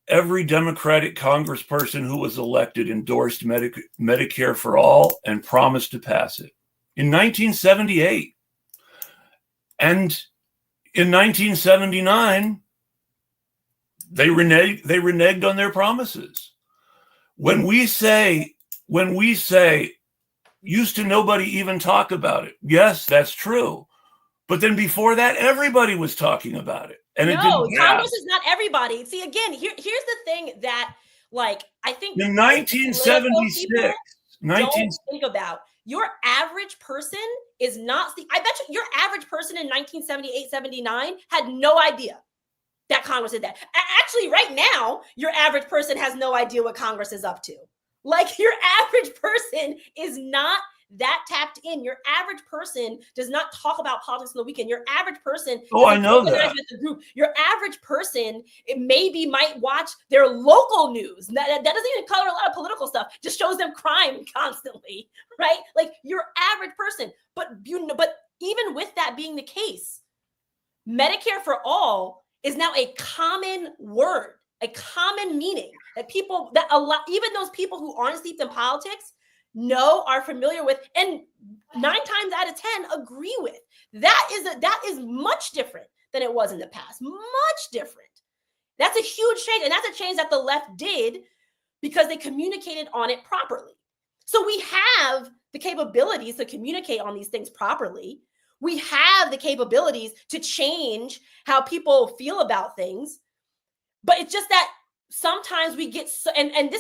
every Democratic congressperson who was elected endorsed Medicare for all and promised to pass it. In 1978, and in 1979. They reneged on their promises. When we say, used to nobody even talk about it. Yes, that's true. But then before that, everybody was talking about it. And no, Congress is not everybody. See, again, here's the thing that, like, I think in 1976, don't think about. Your average person is not. I bet you your average person in 1978, 79 had no idea that Congress did that. Actually, right now, your average person has no idea what Congress is up to. Like, your average person is not that tapped in. Your average person does not talk about politics on the weekend. Your average person, I know that. Group. Your average person, it might watch their local news. That doesn't even cover a lot of political stuff. Just shows them crime constantly, right? Like, your average person. But even with that being the case, Medicare for all is now a common word, a common meaning that even those people who aren't steeped in politics are familiar with, and 9 times out of 10 agree with. That is much different than it was in the past. Much different. That's a huge change, and that's a change that the left did because they communicated on it properly. So we have the capabilities to communicate on these things properly. We have the capabilities to change how people feel about things, but it's just that sometimes we get and I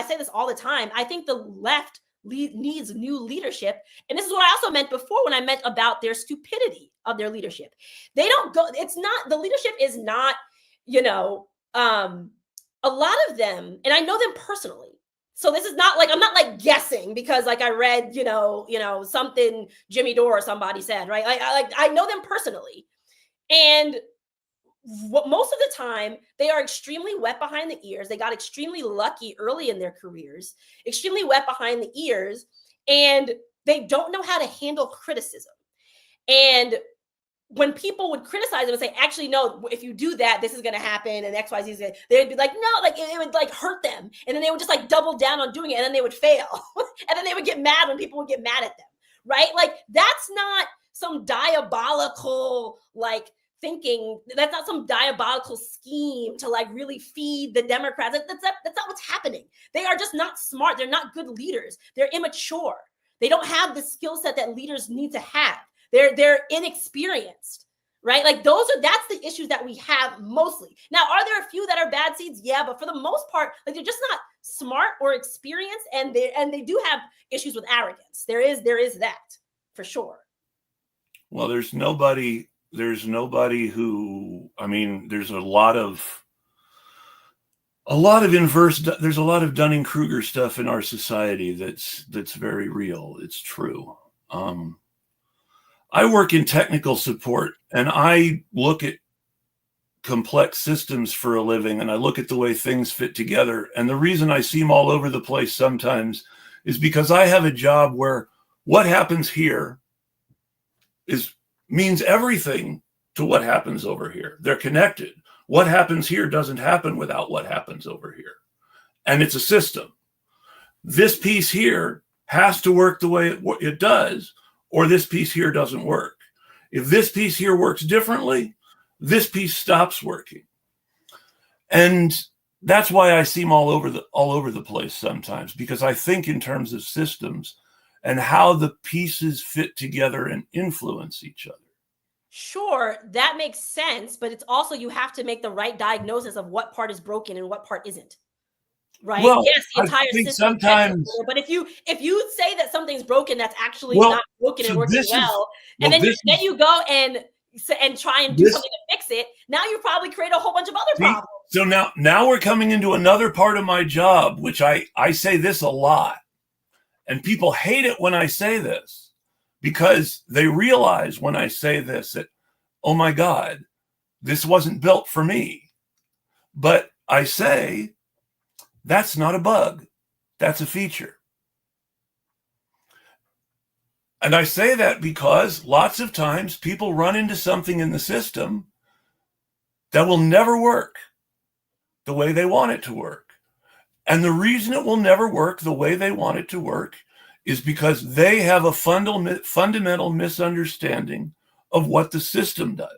say this all the time. I think the left needs new leadership, and this is what I also meant before when I meant about their stupidity of their leadership. They don't go. It's not the leadership is not, a lot of them, and I know them personally. So this is not like, I'm not like guessing because like I read, something Jimmy Dore or somebody said, right? I know them personally. And most of the time they are extremely wet behind the ears. They got extremely lucky early in their careers, extremely wet behind the ears, and they don't know how to handle criticism. And when people would criticize them and say, actually, no, if you do that, this is going to happen and X, Y, Z, they'd be like, no, like it would like hurt them. And then they would just like double down on doing it. And then they would fail. And then they would get mad when people would get mad at them. Right. Like that's not some diabolical like thinking. That's not some diabolical scheme to like really feed the Democrats. That's not what's happening. They are just not smart. They're not good leaders. They're immature. They don't have the skill set that leaders need to have. They're inexperienced, right? Like that's the issues that we have mostly. Now, are there a few that are bad seeds? Yeah, but for the most part, like they're just not smart or experienced, and they do have issues with arrogance. There is that for sure. Well, there's nobody who, I mean, there's a lot of there's a lot of Dunning-Kruger stuff in our society that's very real. It's true. I work in technical support and I look at complex systems for a living and I look at the way things fit together. And the reason I seem all over the place sometimes is because I have a job where what happens here means everything to what happens over here. They're connected. What happens here doesn't happen without what happens over here. And it's a system. This piece here has to work the way it does, or this piece here doesn't work. If this piece here works differently, this piece stops working. And that's why I seem all over the place sometimes, because I think in terms of systems and how the pieces fit together and influence each other. Sure, that makes sense, but it's also you have to make the right diagnosis of what part is broken and what part isn't. right? Well, Yes, the I entire think system can be sometimes, better, but if you say that something's broken that's actually well, not broken and so working this is, well, and well, this then is, you go and try and do this, something to fix it, now you probably create a whole bunch of other see, problems. so now we're coming into another part of my job, which I say this a lot. And people hate it when I say this because they realize when I say this that, oh my God, this wasn't built for me. But I say, that's not a bug. That's a feature. And I say that because lots of times people run into something in the system that will never work the way they want it to work. And the reason it will never work the way they want it to work is because they have a fundamental misunderstanding of what the system does.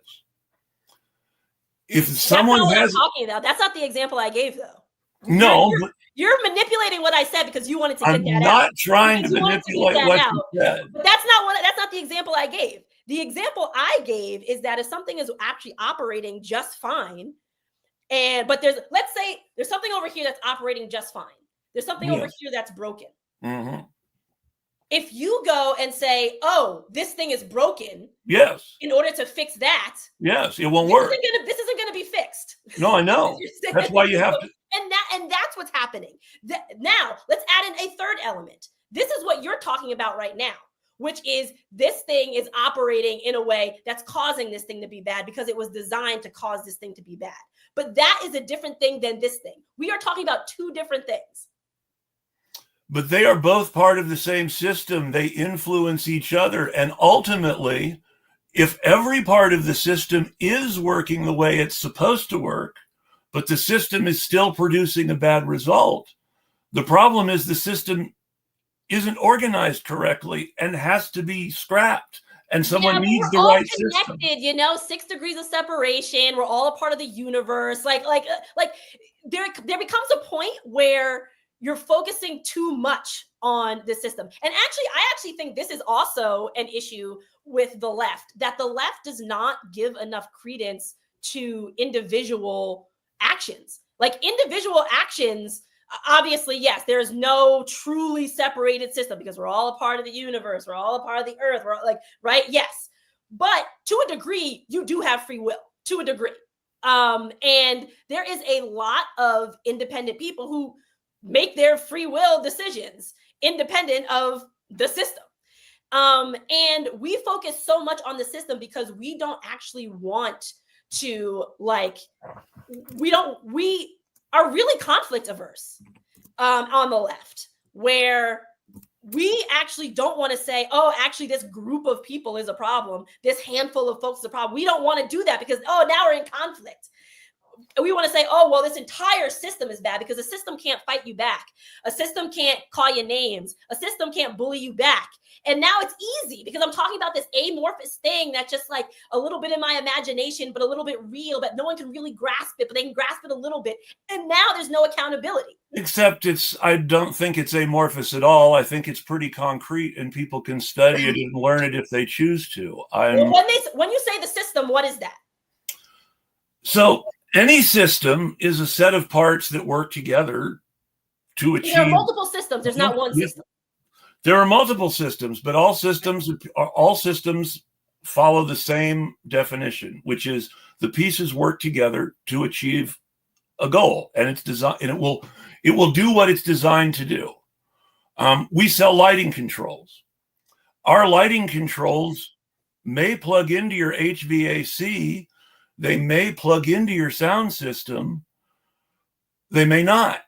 If That's someone not what I'm has, talking about. That's not the example I gave, though. no, but You're manipulating what I said because you wanted to get I'm that out. not trying to You wanted to get manipulate that what out. you said. But that's not the example I gave. The example I gave is that if something is actually operating just fine, but let's say there's something over here that's operating just fine. There's something over here that's broken. Mm-hmm. If you go and say, "Oh, this thing is broken," Yes, in order to fix that, yes, it won't work. This isn't gonna be fixed. No, I know. That's why you have to. And that's what's happening. Now, let's add in a third element. This is what you're talking about right now, which is this thing is operating in a way that's causing this thing to be bad because it was designed to cause this thing to be bad. But that is a different thing than this thing. We are talking about two different things. But they are both part of the same system. They influence each other. And ultimately, if every part of the system is working the way it's supposed to work, but the system is still producing a bad result, the problem is the system isn't organized correctly and has to be scrapped. And someone needs the right system. You know, 6 degrees of separation. We're all a part of the universe. Like there becomes a point where you're focusing too much on the system. And I actually think this is also an issue with the left, that the left does not give enough credence to individual actions. Like individual actions, obviously, yes, there's no truly separated system because we're all a part of the universe. We're all a part of the earth. We're all right? Yes. But to a degree, you do have free will, to a degree. And there is a lot of independent people who make their free will decisions independent of the system. And we focus so much on the system because we don't actually want to we are really conflict averse on the left, where we actually don't want to say, oh, actually this group of people is a problem. This handful of folks is a problem. We don't want to do that because, oh, now we're in conflict. We want to say, oh, well, this entire system is bad because a system can't fight you back. A system can't call you names. A system can't bully you back. And now it's easy because I'm talking about this amorphous thing that's just like a little bit in my imagination, but a little bit real, but no one can really grasp it, but they can grasp it a little bit. And now there's no accountability. Except I don't think it's amorphous at all. I think it's pretty concrete and people can study it and learn it if they choose to. Well, when you say the system, what is that? So any system is a set of parts that work together to achieve. There are multiple systems. There's not one system. There are multiple systems, but all systems follow the same definition, which is the pieces work together to achieve a goal, and it's designed, and it will do what it's designed to do. We sell lighting controls. Our lighting controls may plug into your HVAC. They may plug into your sound system. They may not.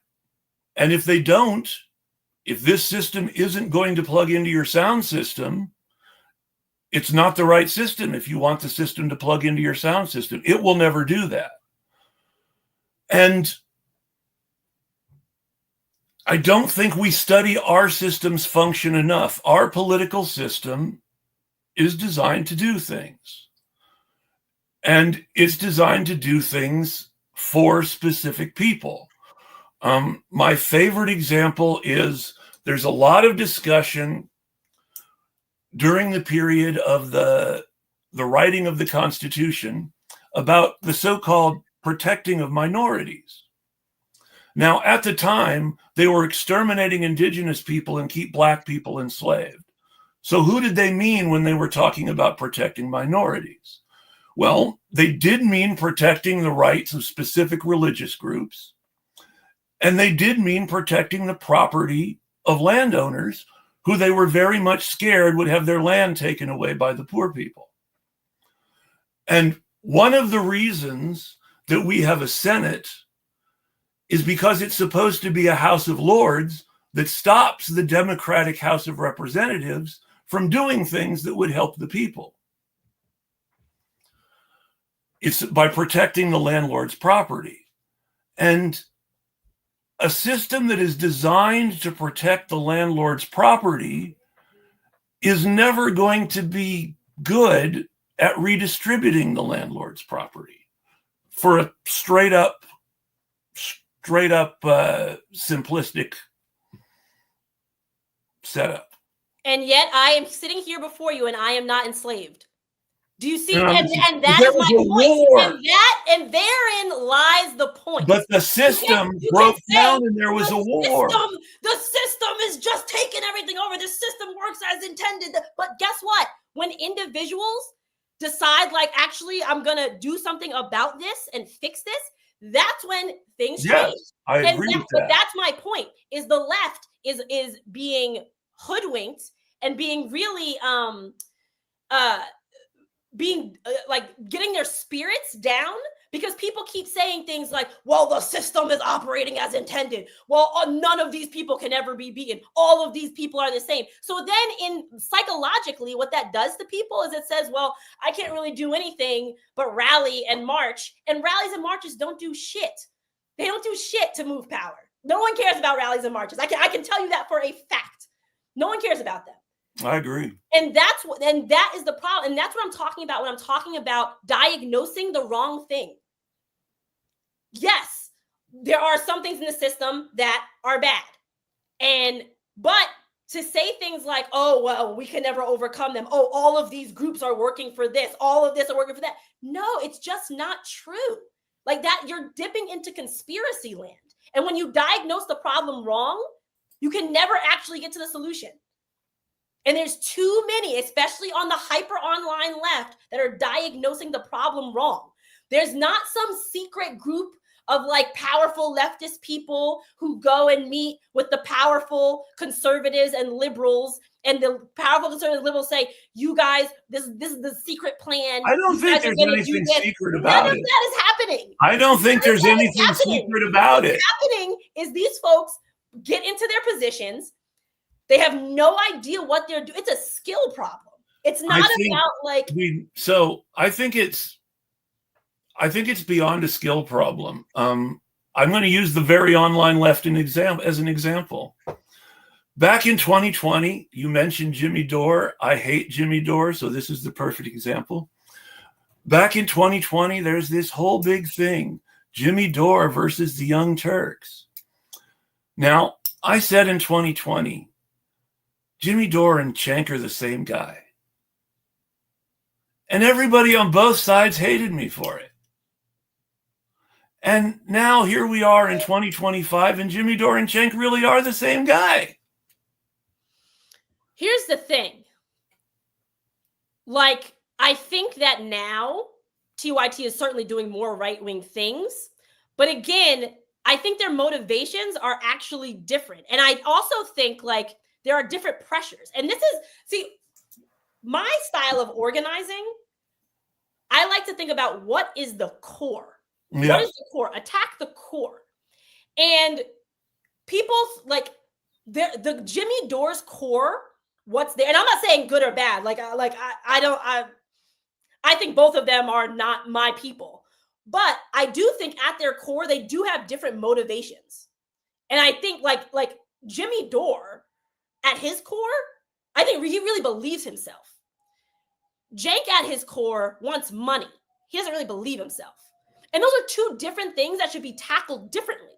And if they don't, if this system isn't going to plug into your sound system, it's not the right system. If you want the system to plug into your sound system, it will never do that. And I don't think we study our system's function enough. Our political system is designed to do things. And it's designed to do things for specific people. My favorite example is there's a lot of discussion during the period of the writing of the Constitution about the so-called protecting of minorities. Now, at the time, they were exterminating indigenous people and keep black people enslaved. So who did they mean when they were talking about protecting minorities? Well, they did mean protecting the rights of specific religious groups, and they did mean protecting the property of landowners who they were very much scared would have their land taken away by the poor people. And one of the reasons that we have a Senate is because it's supposed to be a House of Lords that stops the Democratic House of Representatives from doing things that would help the people. It's by protecting the landlord's property. And a system that is designed to protect the landlord's property is never going to be good at redistributing the landlord's property for a straight up simplistic setup. And yet I am sitting here before you and I am not enslaved. Do you see? And that there is my point. And therein lies the point. But the system broke down and there was a war. The system is just taking everything over. The system works as intended. But guess what? When individuals decide, like, actually, I'm going to do something about this and fix this, that's when things change. I agree with that. But that's my point, is the left is being hoodwinked and being really getting their spirits down because people keep saying things like, well, the system is operating as intended. Well, none of these people can ever be beaten. All of these people are the same. So then psychologically, what that does to people is it says, well, I can't really do anything but rally and march. And rallies and marches don't do shit. They don't do shit to move power. No one cares about rallies and marches. I can tell you that for a fact. No one cares about them. I agree. And that is the problem. And that's what I'm talking about when I'm talking about diagnosing the wrong thing. Yes, there are some things in the system that are bad. But to say things like, oh, well, we can never overcome them. Oh, all of these groups are working for this. All of this are working for that. No, it's just not true. Like that, you're dipping into conspiracy land. And when you diagnose the problem wrong, you can never actually get to the solution. And there's too many, especially on the hyper online left, that are diagnosing the problem wrong. There's not some secret group of like powerful leftist people who go and meet with the powerful conservatives and liberals, and the powerful conservative liberals say, you guys, this is the secret plan. I don't think there's anything secret about it. None of that is happening. I don't think there's anything secret about it. What's happening is these folks get into their positions. They have no idea what they're doing. It's a skill problem. It's not about like. I think it's beyond a skill problem. I'm going to use the very online left as an example. Back in 2020, you mentioned Jimmy Dore. I hate Jimmy Dore, so this is the perfect example. Back in 2020, there's this whole big thing, Jimmy Dore versus the Young Turks. Now, I said in 2020, Jimmy Dore and Cenk are the same guy. And everybody on both sides hated me for it. And now here we are in 2025, and Jimmy Dore and Cenk really are the same guy. Here's the thing. Like, I think that now TYT is certainly doing more right-wing things. But again, I think their motivations are actually different. And I also think, like, there are different pressures. And this is, see, my style of organizing, I like to think about what is the core. Yeah. What is the core? Attack the core. And people, like, the Jimmy Dore's core, what's there? And I'm not saying good or bad. I think both of them are not my people. But I do think at their core, they do have different motivations. And I think like Jimmy Dore, at his core, I think he really believes himself. Cenk at his core wants money. He doesn't really believe himself. And those are two different things that should be tackled differently.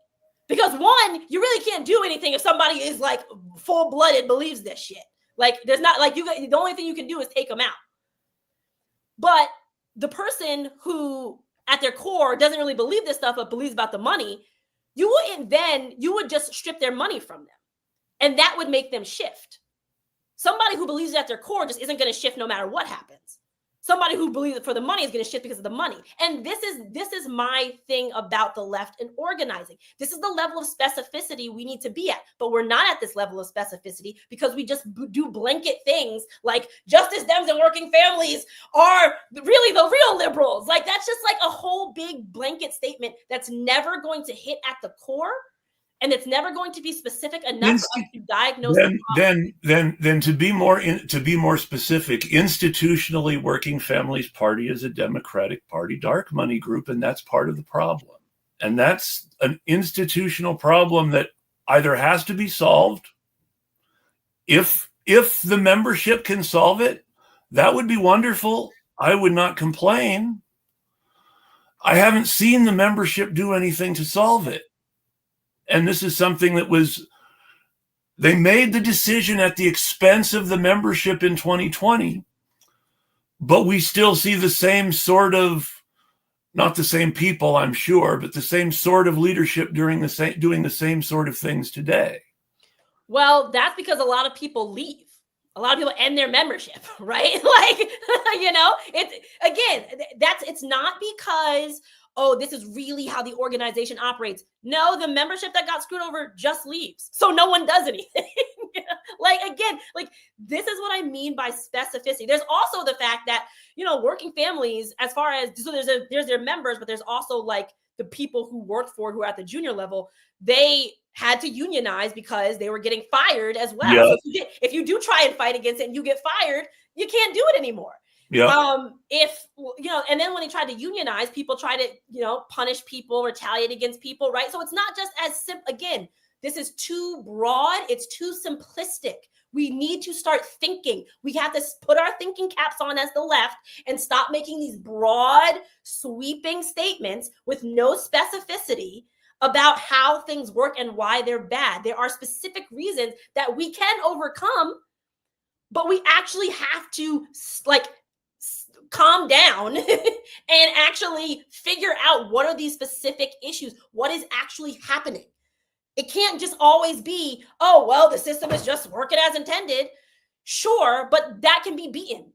Because one, you really can't do anything if somebody is like full-blooded, believes this shit. Like there's not like the only thing you can do is take them out. But the person who at their core doesn't really believe this stuff, but believes about the money, you would just strip their money from them. And that would make them shift. Somebody who believes at their core just isn't going to shift no matter what happens. Somebody who believes that for the money is going to shift because of the money. And this is my thing about the left and organizing. This is the level of specificity we need to be at. But we're not at this level of specificity because we just do blanket things like justice, Dems, and working families are really the real liberals. Like, that's just like a whole big blanket statement that's never going to hit at the core. And it's never going to be specific enough for us to diagnose. Then to be more specific, institutionally, Working Families Party is a Democratic Party dark money group, and that's part of the problem. And that's an institutional problem that either has to be solved. If the membership can solve it, that would be wonderful. I would not complain. I haven't seen the membership do anything to solve it. And this is something that they made the decision at the expense of the membership in 2020, but we still see the same sort of, not the same people, I'm sure, but the same sort of leadership doing the same sort of things today. Well, that's because a lot of people leave. A lot of people end their membership, right? Like, it's not because, oh, this is really how the organization operates. No, the membership that got screwed over just leaves. So no one does anything. This is what I mean by specificity. There's also the fact that, working families, as far as, so there's their members, but there's also like the people who work for, who are at the junior level, they had to unionize because they were getting fired as well. Yeah. So if you do try and fight against it and you get fired, you can't do it anymore. Yeah. And then when they tried to unionize, people try to, punish people, retaliate against people, right? So it's not just as simple. Again, this is too broad. It's too simplistic. We need to start thinking. We have to put our thinking caps on as the left and stop making these broad, sweeping statements with no specificity about how things work and why they're bad. There are specific reasons that we can overcome, but we actually have to calm down and actually figure out what are these specific issues, what is actually happening. It can't just always be, oh, well, the system is just working as intended. Sure, but that can be beaten.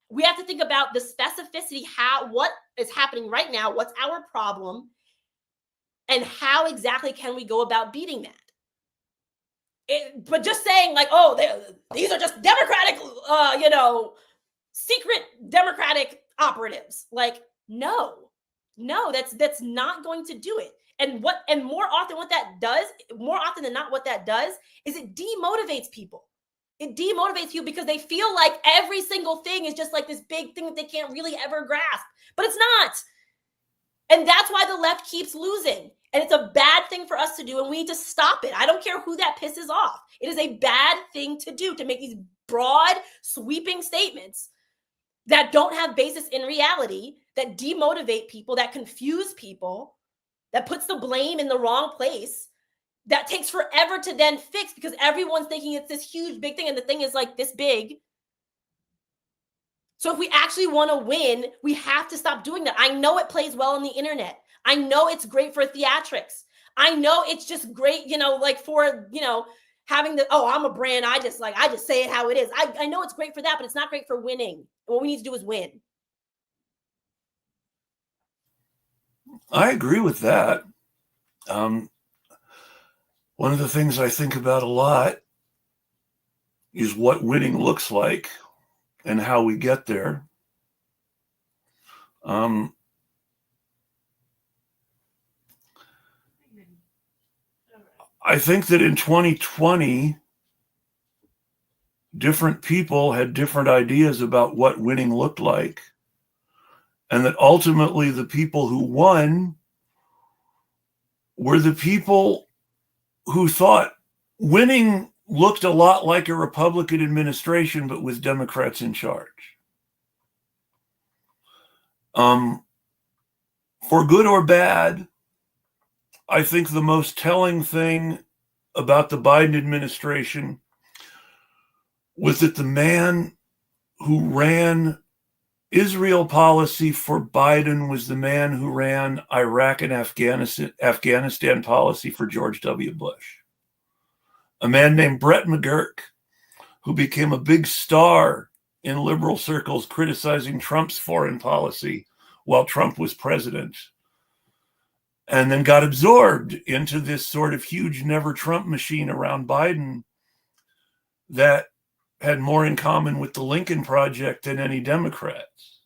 We have to think about the specificity, what is happening right now, what's our problem, and how exactly can we go about beating that. But just saying like, oh, these are just Democratic, secret Democratic operatives. Like, no, that's not going to do it. And more often than not, what that does is it demotivates people. It demotivates you because they feel like every single thing is just like this big thing that they can't really ever grasp, but it's not. And that's why the left keeps losing. And it's a bad thing for us to do, and we need to stop it. I don't care who that pisses off. It is a bad thing to do, to make these broad, sweeping statements that don't have basis in reality, that demotivate people, that confuse people, that puts the blame in the wrong place, that takes forever to then fix because everyone's thinking it's this huge, big thing, and the thing is like this big. So if we actually want to win, we have to stop doing that. I know it plays well on the internet. I know it's great for theatrics. I know it's just great, for, having I'm a brand. I just say it how it is. I know it's great for that, but it's not great for winning. What we need to do is win. I agree with that. One of the things I think about a lot is what winning looks like and how we get there. I think that in 2020, different people had different ideas about what winning looked like. And that ultimately the people who won were the people who thought winning looked a lot like a Republican administration, but with Democrats in charge. For good or bad, I think the most telling thing about the Biden administration was that the man who ran Israel policy for Biden was the man who ran Iraq and Afghanistan policy for George W. Bush. A man named Brett McGurk, who became a big star in liberal circles criticizing Trump's foreign policy while Trump was president, and then got absorbed into this sort of huge never Trump machine around Biden that had more in common with the Lincoln Project than any Democrats.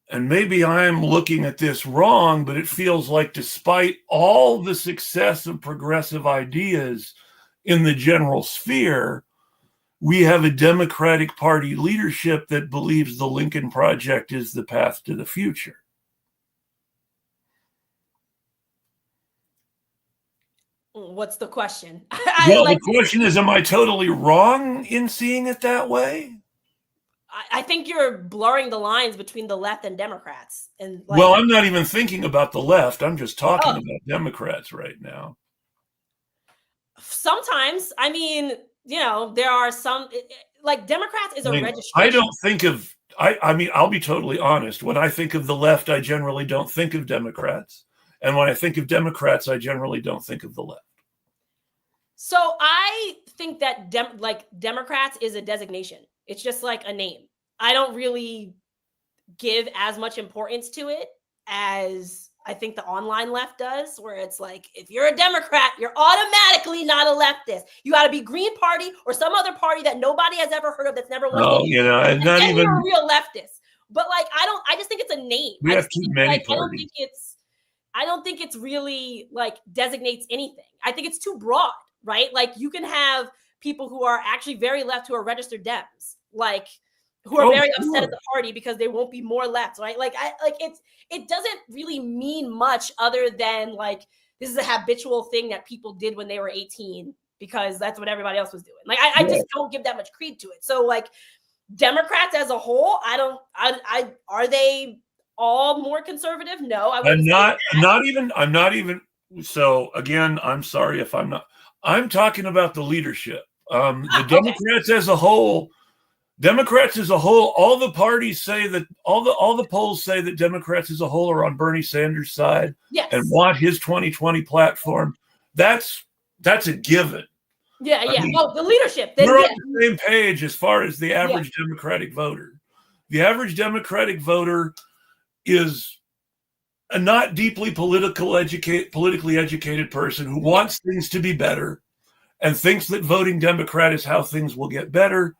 And maybe I'm looking at this wrong, but it feels like despite all the success of progressive ideas in the general sphere, we have a Democratic Party leadership that believes the Lincoln Project is the path to the future. What's the question? Well, the question is, am I totally wrong in seeing it that way? I think you're blurring the lines between the left and Democrats. And well, I'm not even thinking about the left. I'm just talking about Democrats right now. Sometimes, I mean, there are some, like Democrats is a registration. I don't think of, I mean, I'll be totally honest. When I think of the left, I generally don't think of Democrats. And when I think of Democrats, I generally don't think of the left. So I think that Democrats is a designation. It's just like a name. I don't really give as much importance to it as I think the online left does, where it's like, if you're a Democrat, you're automatically not a leftist. You got to be Green Party or some other party that nobody has ever heard of, that's never won. And not even you're a real leftist. But I just think it's a name. We have too many parties. I don't think it's really like designates anything. I think it's too broad, right? Like you can have people who are actually very left who are registered Dems, like who are very upset at the party because they won't be more left, right? It doesn't really mean much other than like this is a habitual thing that people did when they were 18 because that's what everybody else was doing. Like I just don't give that much creed to it. So like Democrats as a whole, are they all more conservative? No, I'm not even. So again, I'm sorry if I'm not. I'm talking about the leadership. The Democrats as a whole. Democrats as a whole, all the parties say that all the polls say that Democrats as a whole are on Bernie Sanders' side and want his 2020 platform. That's a given. Yeah. I mean, the leadership. We're on the same page as far as the average Democratic voter. The average Democratic voter is a not deeply politically educated person who wants things to be better and thinks that voting Democrat is how things will get better.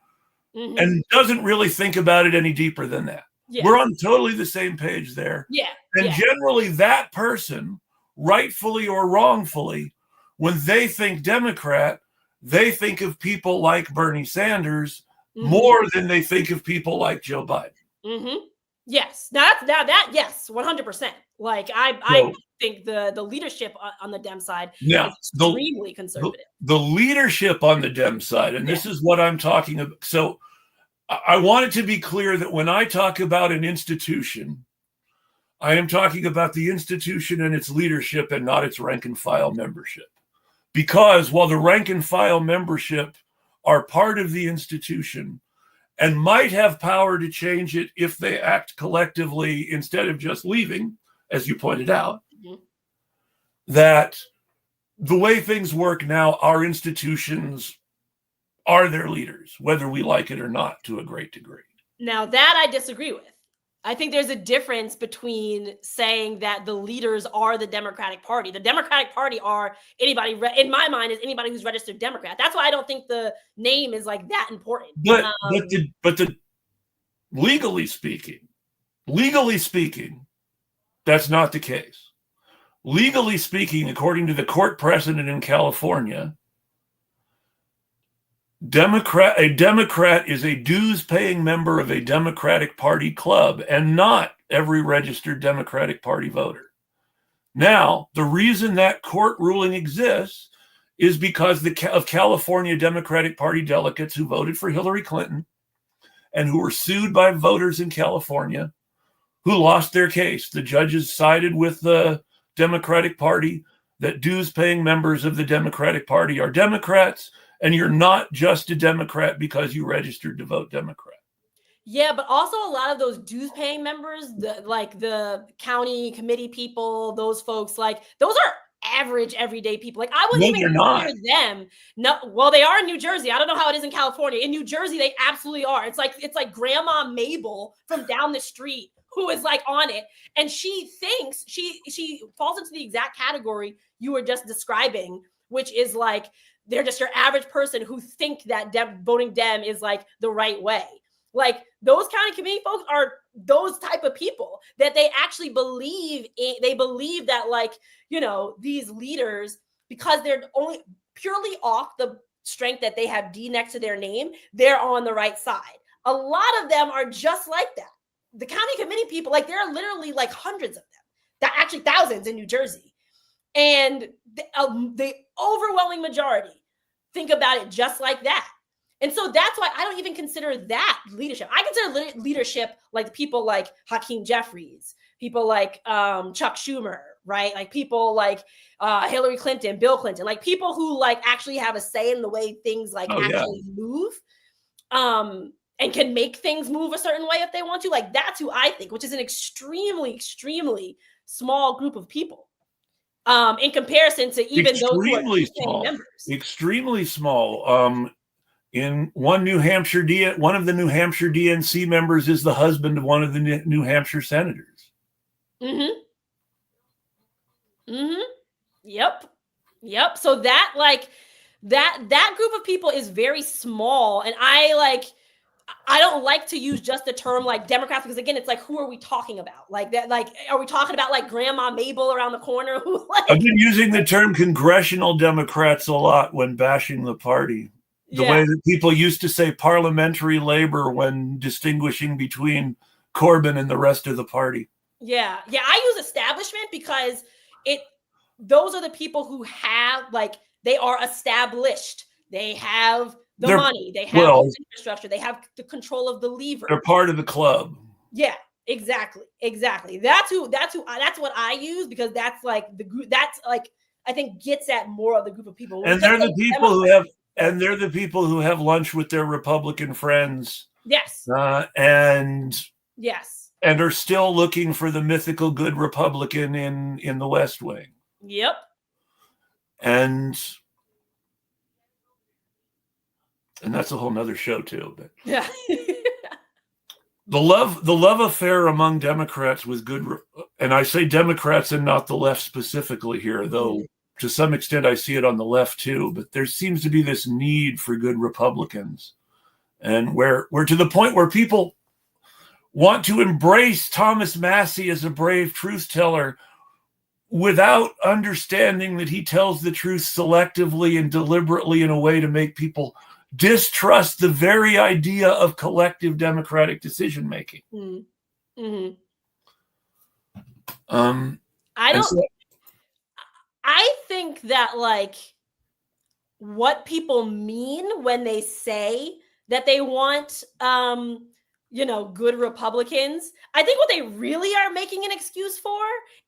Mm-hmm. And doesn't really think about it any deeper than that. Yeah. We're on totally the same page there. Yeah. And generally that person, rightfully or wrongfully, when they think Democrat, they think of people like Bernie Sanders more than they think of people like Joe Biden. Mm-hmm. Yes. Yes, 100%. Like I think the leadership on the Dem side is extremely conservative. The leadership on the Dem side, and this is what I'm talking about. So I want it to be clear that when I talk about an institution, I am talking about the institution and its leadership and not its rank and file membership. Because while the rank and file membership are part of the institution and might have power to change it if they act collectively instead of just leaving, as you pointed out, that the way things work now, our institutions are their leaders, whether we like it or not, to a great degree. Now that I disagree with. I think there's a difference between saying that the leaders are the Democratic Party. The Democratic Party are anybody, in my mind, is anybody who's registered Democrat. That's why I don't think the name is like that important. But legally speaking, that's not the case. Legally speaking, according to the court precedent in California, a Democrat is a dues-paying member of a Democratic Party club and not every registered Democratic Party voter. Now, the reason that court ruling exists is because of California Democratic Party delegates who voted for Hillary Clinton and who were sued by voters in California who lost their case. The judges sided with the Democratic Party that dues-paying members of the Democratic Party are Democrats, and you're not just a Democrat because you registered to vote Democrat. Yeah, but also a lot of those dues paying members, the county committee people, those folks, like those are average everyday people. Like I wouldn't No, even they're not. consider them. No, well, they are in New Jersey. I don't know how it is in California. In New Jersey, they absolutely are. It's like Grandma Mabel from down the street who is like on it, and she thinks she falls into the exact category you were just describing, which is like they're just your average person who think that voting Dem is like the right way. Like those county committee folks are those type of people that they actually believe in. They believe that, like, you know, these leaders, because they're only purely off the strength that they have D next to their name, they're on the right side. A lot of them are just like that. The county committee people, like there are literally like hundreds of them, that actually thousands in New Jersey. And the overwhelming majority think about it just like that. And so that's why I don't even consider that leadership. I consider leadership like people like Hakeem Jeffries, people like Chuck Schumer, right? Like people like Hillary Clinton, Bill Clinton, like people who like actually have a say in the way things like move, and can make things move a certain way if they want to. Like that's who I think, which is an extremely, extremely small group of people. In comparison to even those who are members. Extremely small. In one of the New Hampshire DNC members is the husband of one of the New Hampshire senators. Yep. So that like that group of people is very small, and I don't like to use just the term like Democrats, because again, it's like, who are we talking about? Like that, like, are we talking about like Grandma Mabel around the corner? Who like, I've been using the term congressional Democrats a lot when bashing the party. The way that people used to say parliamentary labor when distinguishing between Corbyn and the rest of the party. Yeah. I use establishment because those are the people who have, like, they are established. They have the money. They have the infrastructure. They have the control of the lever. They're part of the club. Yeah, exactly. That's what I use, because that's like the group. That's like, I think gets at more of the group of people. And they're the people who have. And they're the people who have lunch with their Republican friends. Yes. And are still looking for the mythical good Republican in the West Wing. Yep. And that's a whole nother show too. But yeah. the love affair among Democrats with good, and I say Democrats and not the left specifically here, though. To some extent, I see it on the left too, but there seems to be this need for good Republicans, and we're to the point where people want to embrace Thomas Massie as a brave truth teller without understanding that he tells the truth selectively and deliberately in a way to make people distrust the very idea of collective democratic decision making. I think that, like, what people mean when they say that they want, good Republicans, I think what they really are making an excuse for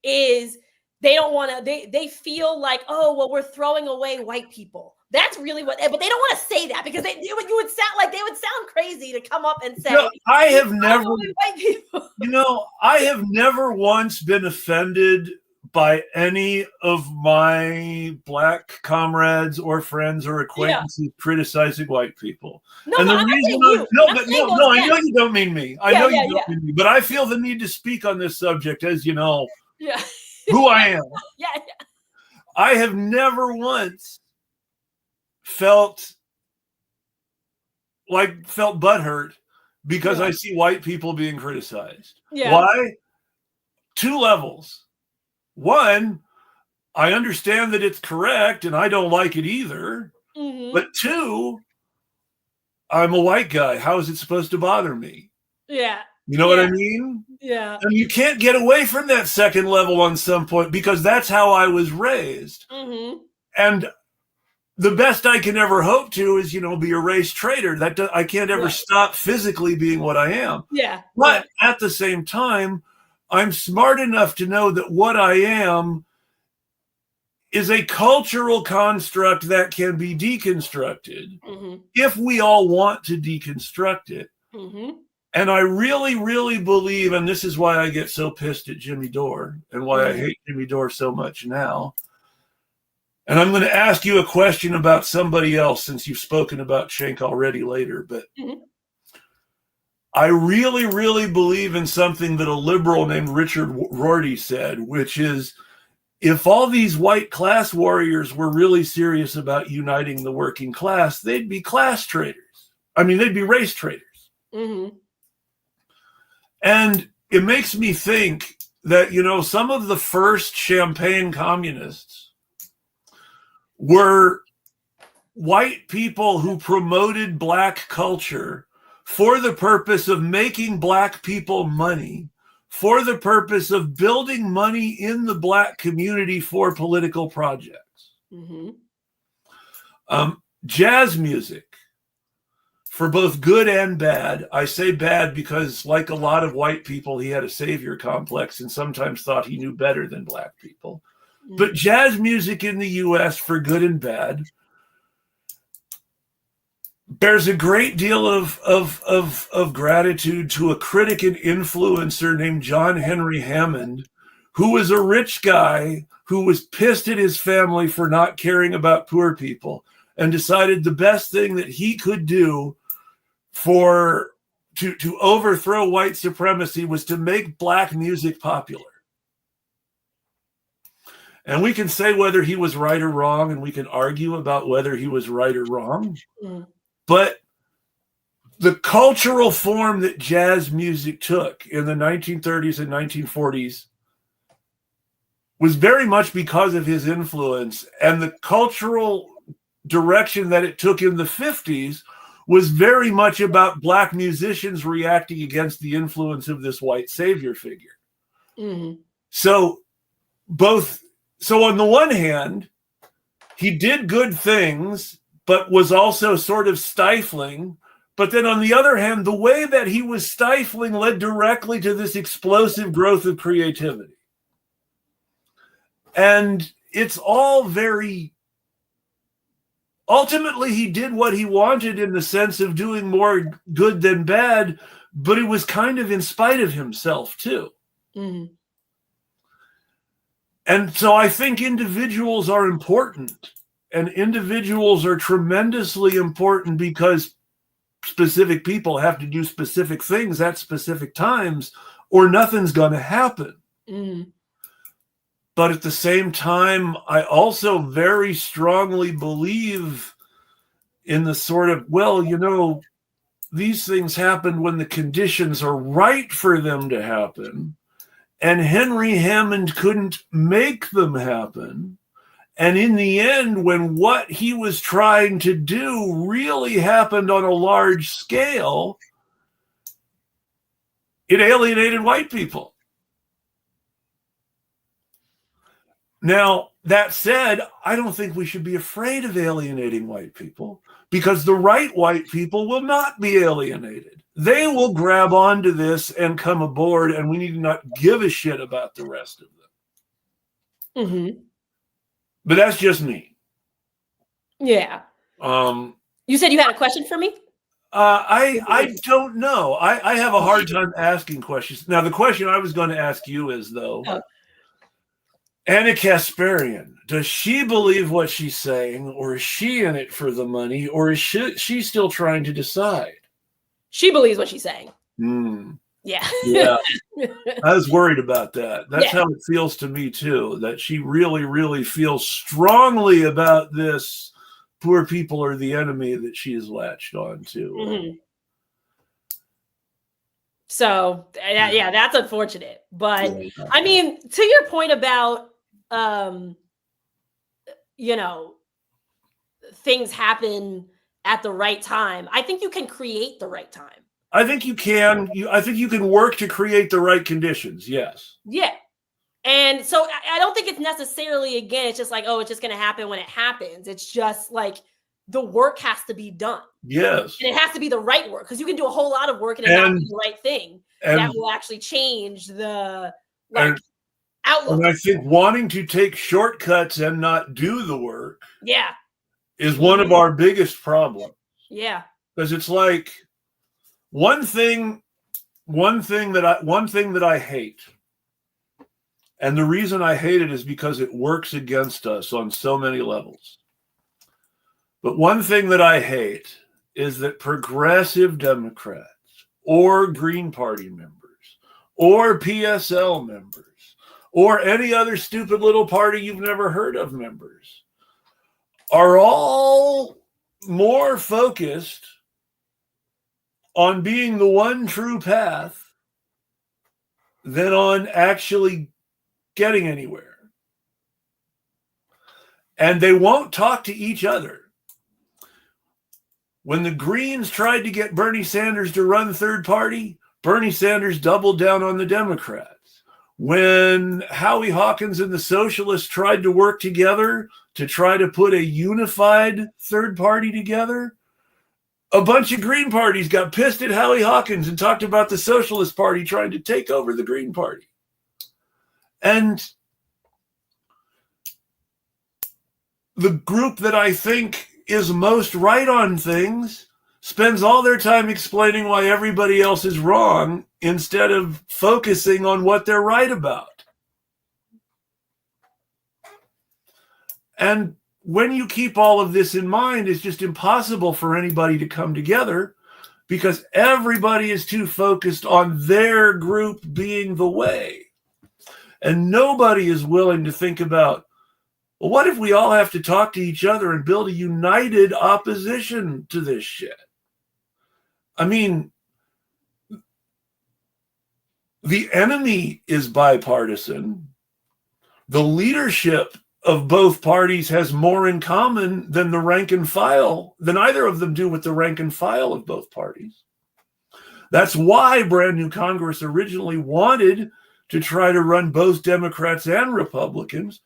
is they don't want to, they feel like, oh, well, we're throwing away white people. That's really what, but they don't want to say that, because they would sound crazy to come up and say, I have never once been offended by any of my black comrades or friends or acquaintances criticizing white people. No, and the reason I know you don't mean me. I know you don't mean me, but I feel the need to speak on this subject, as you know, who I am. I have never once felt butthurt because I see white people being criticized. Why? 2 levels. One, I understand that it's correct and I don't like it either. But 2, I'm a white guy. How is it supposed to bother me? Yeah. You know what I mean? Yeah. And you can't get away from that second level on some point, because that's how I was raised. And the best I can ever hope to is, be a race traitor. I can't ever stop physically being what I am. Yeah. But at the same time, I'm smart enough to know that what I am is a cultural construct that can be deconstructed if we all want to deconstruct it. And I really, really believe, and this is why I get so pissed at Jimmy Dore and why I hate Jimmy Dore so much now. And I'm going to ask you a question about somebody else since you've spoken about Schenck already later. But I really, really believe in something that a liberal named Richard Rorty said, which is, if all these white class warriors were really serious about uniting the working class, they'd be class traitors. I mean, they'd be race traitors. And it makes me think that, you know, some of the first Champagne communists were white people who promoted black culture for the purpose of making black people money, for the purpose of building money in the black community for political projects. Jazz music, for both good and bad. I say bad because, like a lot of white people, he had a savior complex and sometimes thought he knew better than black people. But jazz music in the US, for good and bad, bears a great deal of gratitude to a critic and influencer named John Henry Hammond, who was a rich guy who was pissed at his family for not caring about poor people and decided the best thing that he could do to overthrow white supremacy was to make black music popular. And we can say whether he was right or wrong, and we can argue about whether he was right or wrong. But the cultural form that jazz music took in the 1930s and 1940s was very much because of his influence. And the cultural direction that it took in the 50s was very much about black musicians reacting against the influence of this white savior figure. So on the one hand, he did good things, but was also sort of stifling. But then on the other hand, the way that he was stifling led directly to this explosive growth of creativity. And it's all very... Ultimately, he did what he wanted in the sense of doing more good than bad, but it was kind of in spite of himself, too. And so I think individuals are important, and individuals are tremendously important because specific people have to do specific things at specific times, or nothing's going to happen. But at the same time, I also very strongly believe in the sort of, well, you know, these things happen when the conditions are right for them to happen. And Henry Hammond couldn't make them happen. And in the end, when what he was trying to do really happened on a large scale, it alienated white people. Now, that said, I don't think we should be afraid of alienating white people, because the right white people will not be alienated. They will grab onto this and come aboard, and we need to not give a shit about the rest of them. But that's just me. Yeah. You said you had a question for me? I don't know. I have a hard time asking questions. Now, the question I was going to ask you is, though, Anna Kasparian, does she believe what she's saying, or is she in it for the money, or is she still trying to decide? She believes what she's saying. Yeah. I was worried about that. That's how it feels to me, too, that she really, really feels strongly about this. Poor people are the enemy that she has latched on to. So, yeah, that's unfortunate. But, I mean, to your point about, you know, things happen at the right time, I think you can create the right time. I think you can. I think you can work to create the right conditions. Yes. Yeah. And so I don't think it's necessarily, again, it's just like, oh, it's just going to happen when it happens. It's just like the work has to be done. Yes. And it has to be the right work, because you can do a whole lot of work and it not be the right thing. That will actually change the outlook. And I think wanting to take shortcuts and not do the work is one of our biggest problems. Yeah. Because it's like, one thing one thing that I hate, and the reason I hate it is because it works against us on so many levels. But one thing that I hate is that progressive Democrats or Green Party members or PSL members or any other stupid little party you've never heard of members are all more focused on being the one true path than on actually getting anywhere. And they won't talk to each other. When the Greens tried to get Bernie Sanders to run third party, Bernie Sanders doubled down on the Democrats. When Howie Hawkins and the socialists tried to work together to try to put a unified third party together, a bunch of Green parties got pissed at Howie Hawkins and talked about the Socialist Party trying to take over the Green Party. And the group that I think is most right on things spends all their time explaining why everybody else is wrong instead of focusing on what they're right about. And when you keep all of this in mind, it's just impossible for anybody to come together because everybody is too focused on their group being the way. And nobody is willing to think about, well, what if we all have to talk to each other and build a united opposition to this shit? I mean, the enemy is bipartisan. The leadership of both parties has more in common than the rank and file, than either of them do with the rank and file of both parties. That's why Brand New Congress originally wanted to try to run both Democrats and Republicans.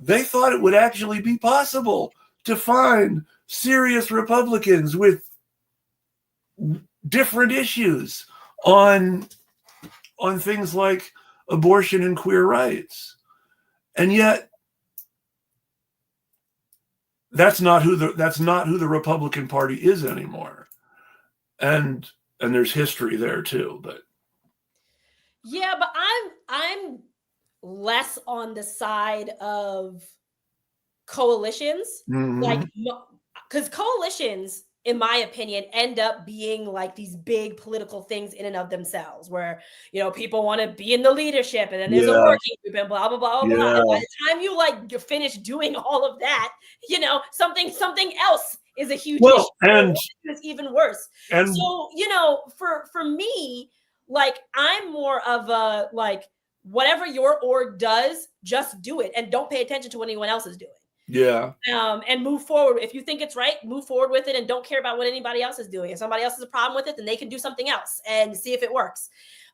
They thought it would actually be possible to find serious Republicans with different issues on things like abortion and queer rights. And yet that's not who the Republican Party is anymore. And there's history there too, but yeah, but I'm less on the side of coalitions, like, because coalitions, in my opinion, end up being like these big political things in and of themselves, where, you know, people want to be in the leadership, and then there's a working group and blah blah blah blah blah. And by the time you finish doing all of that, you know, something else is a huge issue, and it's even worse. And so, you know, for me, like, I'm more of a, like, whatever your org does, just do it and don't pay attention to what anyone else is doing. Yeah. And move forward. If you think it's right, move forward with it and don't care about what anybody else is doing. If somebody else has a problem with it, then they can do something else and see if it works.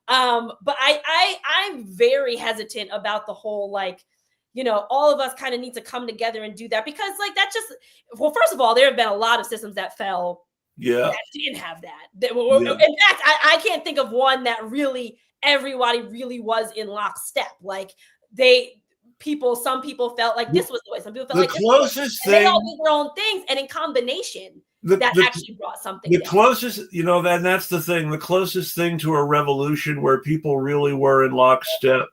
But I'm very hesitant about the whole, like, you know, all of us kind of need to come together and do that, because, like, that just, well, first of all, there have been a lot of systems that fell. Yeah. That didn't have that. In fact, I can't think of one that really everybody really was in lockstep. Like, some people felt like this was the way. Some people felt like closest thing. They all did their own things, and in combination, that actually brought something. The closest, you know, that's the thing. The closest thing to a revolution where people really were in lockstep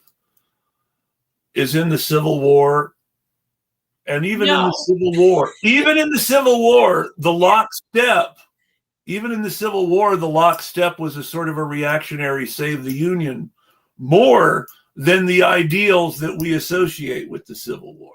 is in the Civil War, and even in the Civil War, the lockstep. Even in the Civil War, the lockstep was a sort of a reactionary save the Union more than the ideals that we associate with the Civil War.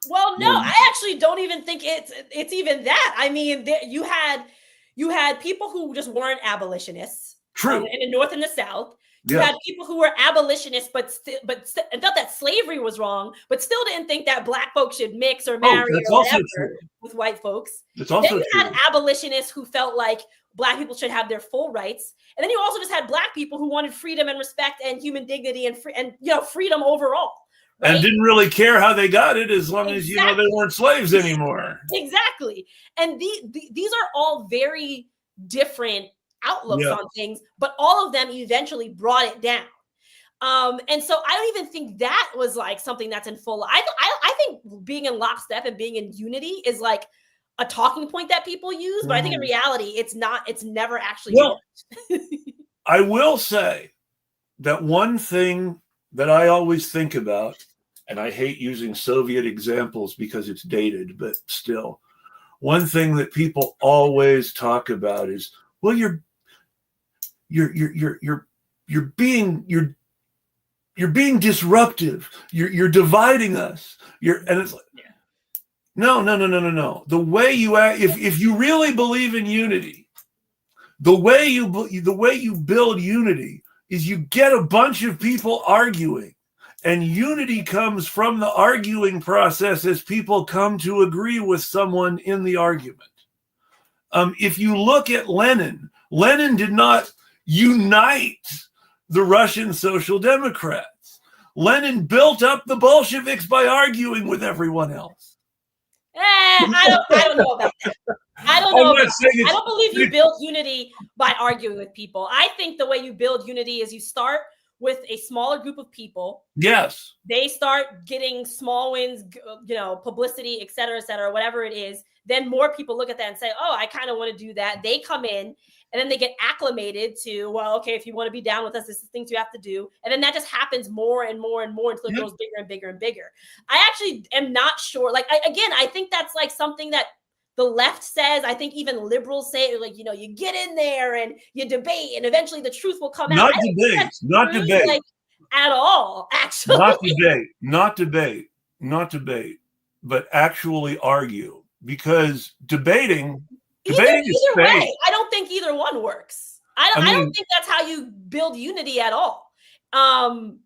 Well, no, I actually don't even think it's even that. I mean, you had people who just weren't abolitionists. True. In the North and the South. You had people who were abolitionists, but and felt that slavery was wrong, but still didn't think that Black folks should mix or marry or whatever with white folks. Then you had abolitionists who felt like Black people should have their full rights, and then you also just had Black people who wanted freedom and respect and human dignity and freedom overall, right? And didn't really care how they got it as long as, you know, they weren't slaves anymore. Exactly. And these are all very different outlooks on things, but all of them eventually brought it down. And so I don't even think that was like something that's in full. I think being in lockstep and being in unity is like a talking point that people use, but I think in reality it's not. It's never actually worked. I will say that one thing that I always think about, and I hate using Soviet examples because it's dated, but still, one thing that people always talk about is, well, you're being disruptive. You're dividing us. And it's like, no. The way you act, if you really believe in unity, the way you build unity is you get a bunch of people arguing, and unity comes from the arguing process as people come to agree with someone in the argument. If you look at Lenin did not unite the Russian Social Democrats. Lenin built up the Bolsheviks by arguing with everyone else. I don't know about that. I don't believe you build unity by arguing with people. I think the way you build unity is you start with a smaller group of people. Yes. They start getting small wins, publicity, et cetera, whatever it is. Then more people look at that and say, oh, I kind of want to do that. They come in and then they get acclimated to, well, okay, if you want to be down with us, this is things you have to do. And then that just happens more and more and more until it goes bigger and bigger and bigger. I actually am not sure. Like, I think that's like something that the left says. I think even liberals say, like, you get in there and you debate and eventually the truth will come out. Not debate. Like, at all, actually. Not debate, but actually argue. Because debating is either fake. way. I don't think either one works. I don't think that's how you build unity at all. I'm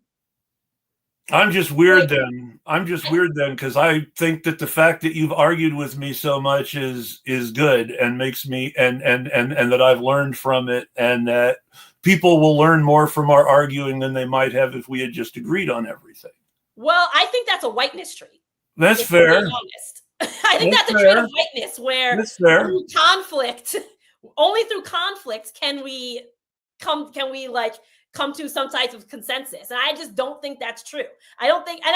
just weird then. Because I think that the fact that you've argued with me so much is good and makes me and that I've learned from it, and that people will learn more from our arguing than they might have if we had just agreed on everything. Well, I think that's a whiteness trait. That's fair. I think that's a trait of whiteness, where through conflict, only through conflict can we come to some type of consensus. And I just don't think that's true. I don't think, and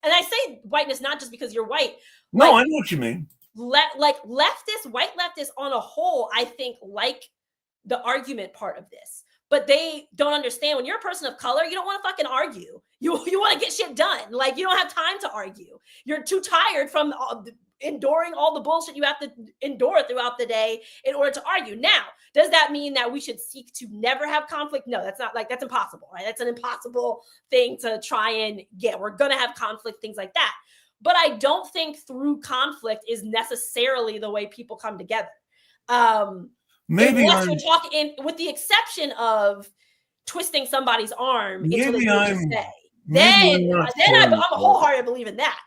I say whiteness not just because you're white. No, I know what you mean. White leftists on a whole, I think, like the argument part of this. But they don't understand, when you're a person of color, you don't want to fucking argue. You want to get shit done. Like, you don't have time to argue. You're too tired from enduring all the bullshit you have to endure throughout the day in order to argue. Now, does that mean that we should seek to never have conflict? No, that's impossible, right? That's an impossible thing to try and get. We're going to have conflict, things like that. But I don't think through conflict is necessarily the way people come together. Maybe unless you're talking with the exception of twisting somebody's arm until they say. Then I'm a wholehearted believer in that.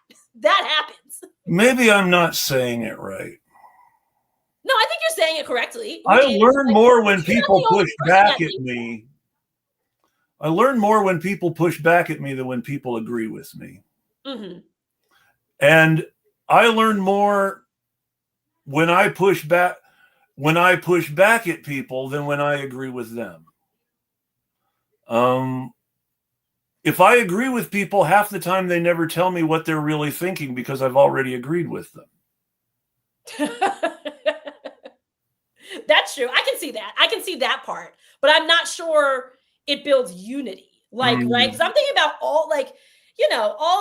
That happens. Maybe I'm not saying it right. No, I think you're saying it correctly. I learn more when people push back at me. I learn more when people push back at me than when people agree with me. Mm-hmm. And I learn more when I push back at people than when I agree with them. If I agree with people, half the time they never tell me what they're really thinking because I've already agreed with them. That's true. I can see that. I can see that part, but I'm not sure it builds unity. Right? Because I'm thinking about all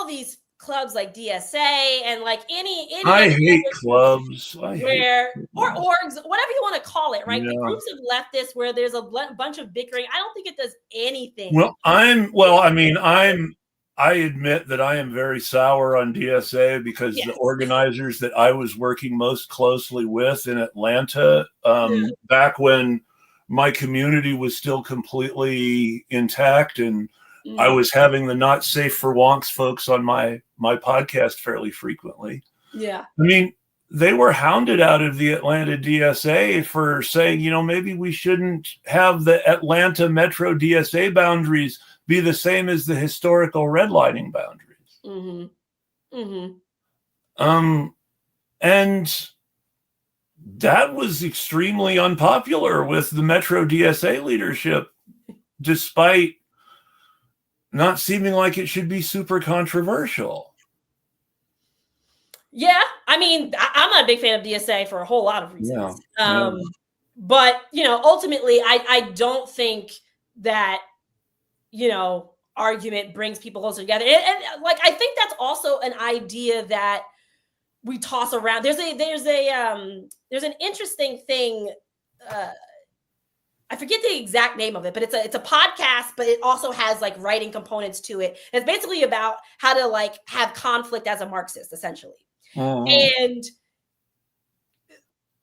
these clubs like DSA and like any I hate clubs. Or orgs, whatever you want to call it, right? Yeah. The groups of leftists where there's a bunch of bickering, I don't think it does anything. I admit that I am very sour on DSA because the organizers that I was working most closely with in Atlanta, back when my community was still completely intact and I was having the not safe for wonks folks on my podcast fairly frequently. Yeah. I mean, they were hounded out of the Atlanta DSA for saying, maybe we shouldn't have the Atlanta Metro DSA boundaries be the same as the historical redlining boundaries. Mm-hmm. Mm-hmm. And that was extremely unpopular with the Metro DSA leadership, despite not seeming like it should be super controversial. Yeah, I mean, I'm not a big fan of DSA for a whole lot of reasons. But, ultimately, I don't think that, argument brings people closer together. And like, I think that's also an idea that we toss around. There's an interesting thing. I forget the exact name of it, but it's a podcast, but it also has like writing components to it. It's basically about how to like have conflict as a Marxist, essentially. And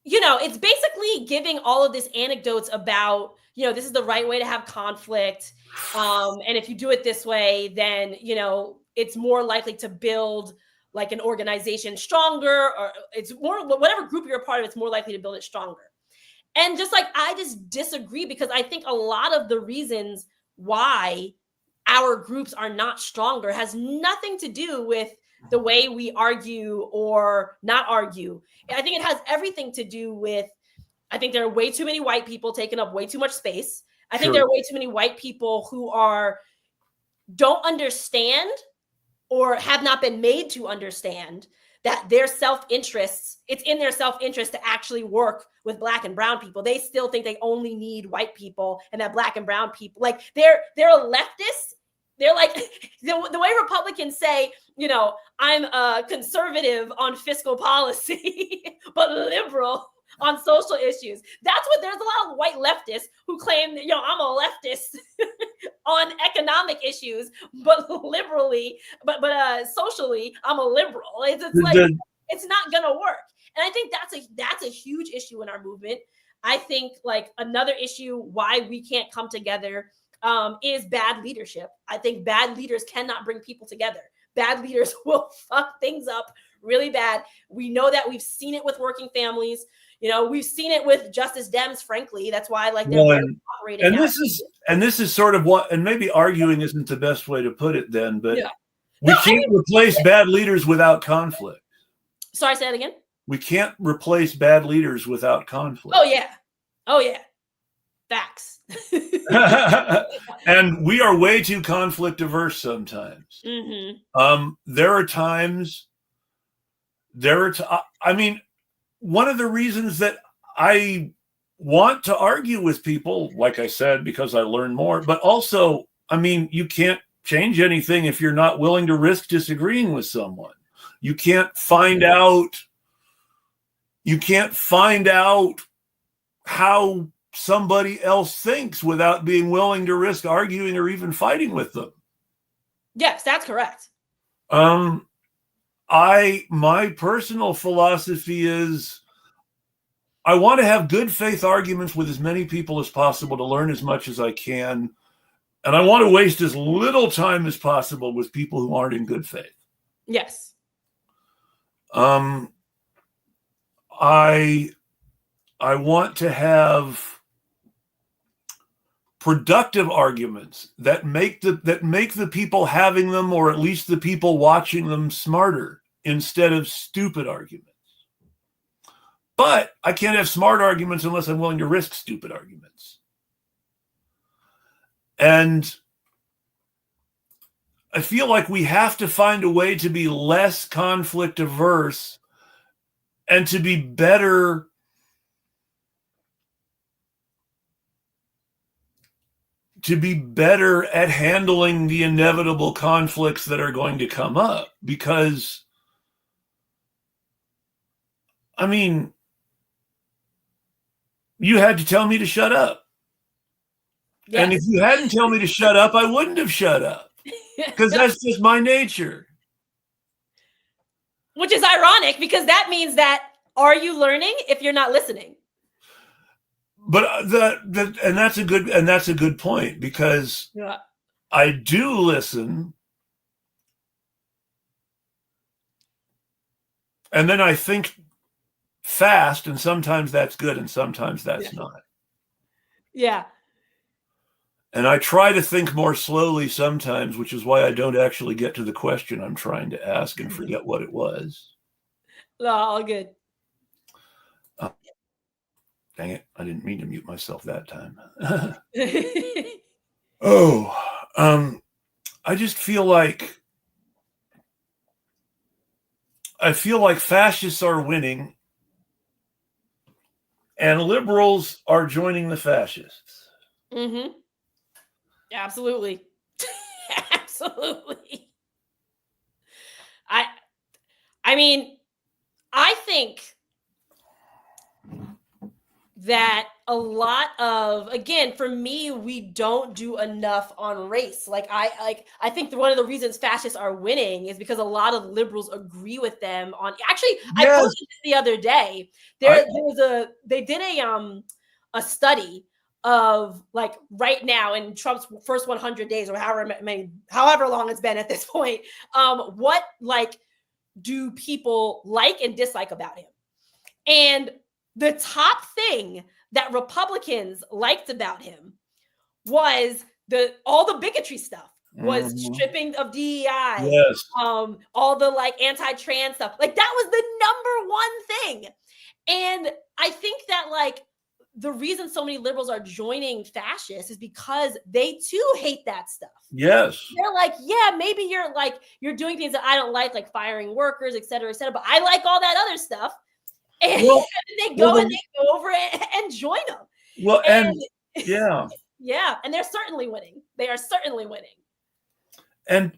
it's basically giving all of these anecdotes about, this is the right way to have conflict. And if you do it this way, then, it's more likely to build like an organization stronger, or it's more, whatever group you're a part of, it's more likely to build it stronger. And just like, I just disagree, because I think a lot of the reasons why our groups are not stronger has nothing to do with the way we argue or not argue. I think it has everything to do with, I think there are way too many white people taking up way too much space. I think there are way too many white people who don't understand or have not been made to understand that their self-interests, it's in their self-interest to actually work with Black and brown people. They still think they only need white people, and that Black and brown people, like they're a leftist. They're like, the way Republicans say, I'm a conservative on fiscal policy, but liberal on social issues. That's what, there's a lot of white leftists who claim that, I'm a leftist on economic issues, but liberally, but socially, I'm a liberal. It's like, it's not gonna work. And I think that's a huge issue in our movement. I think like another issue why we can't come together is bad leadership. I think bad leaders cannot bring people together. Bad leaders will fuck things up really bad. We know that. We've seen it with working families. We've seen it with Justice Dems, frankly. That's why they're operating. And this is sort of what, and maybe arguing isn't the best way to put it then, but we can't replace bad leaders without conflict. Sorry, say that again. We can't replace bad leaders without conflict. Oh yeah. Facts. And we are way too conflict averse sometimes. There are times, I mean, one of the reasons that I want to argue with people, like I said, because I learn more, but also, I mean, you can't change anything if you're not willing to risk disagreeing with someone. You can't find out how somebody else thinks without being willing to risk arguing or even fighting with them. Yes, that's correct. My personal philosophy is I want to have good faith arguments with as many people as possible to learn as much as I can. And I want to waste as little time as possible with people who aren't in good faith. Yes. I want to have productive arguments that make the people having them, or at least the people watching them, smarter instead of stupid arguments. But I can't have smart arguments unless I'm willing to risk stupid arguments. And I feel like we have to find a way to be less conflict averse and to be better at handling the inevitable conflicts that are going to come up. Because, I mean, you had to tell me to shut up. Yes. And if you hadn't told me to shut up, I wouldn't have shut up. Because that's just my nature. Which is ironic, because that means that, are you learning if you're not listening? But that's a good point, because I do listen, and then I think fast, and sometimes that's good, and sometimes that's not. Yeah. And I try to think more slowly sometimes, which is why I don't actually get to the question I'm trying to ask and forget what it was. No, all good. Dang it, I didn't mean to mute myself that time. I just feel like fascists are winning, and liberals are joining the fascists. Mm-hmm. Absolutely. Absolutely. I mean, I think that a lot of, again, for me, we don't do enough on race. I think one of the reasons fascists are winning is because a lot of liberals agree with them on. Actually, I Yes. posted this the other day. They did a study of like right now in Trump's first 100 days or however long it's been at this point. What like do people like and dislike about him? And the top thing that Republicans liked about him was all the bigotry stuff, was stripping of DEI, yes, all the like anti-trans stuff. Like that was the number one thing. And I think that like the reason so many liberals are joining fascists is because they too hate that stuff. Yes. They're like, yeah, maybe you're doing things that I don't like firing workers, et cetera, but I like all that other stuff. And they go over and join them. Well, and yeah. Yeah, and they're certainly winning. They are certainly winning. And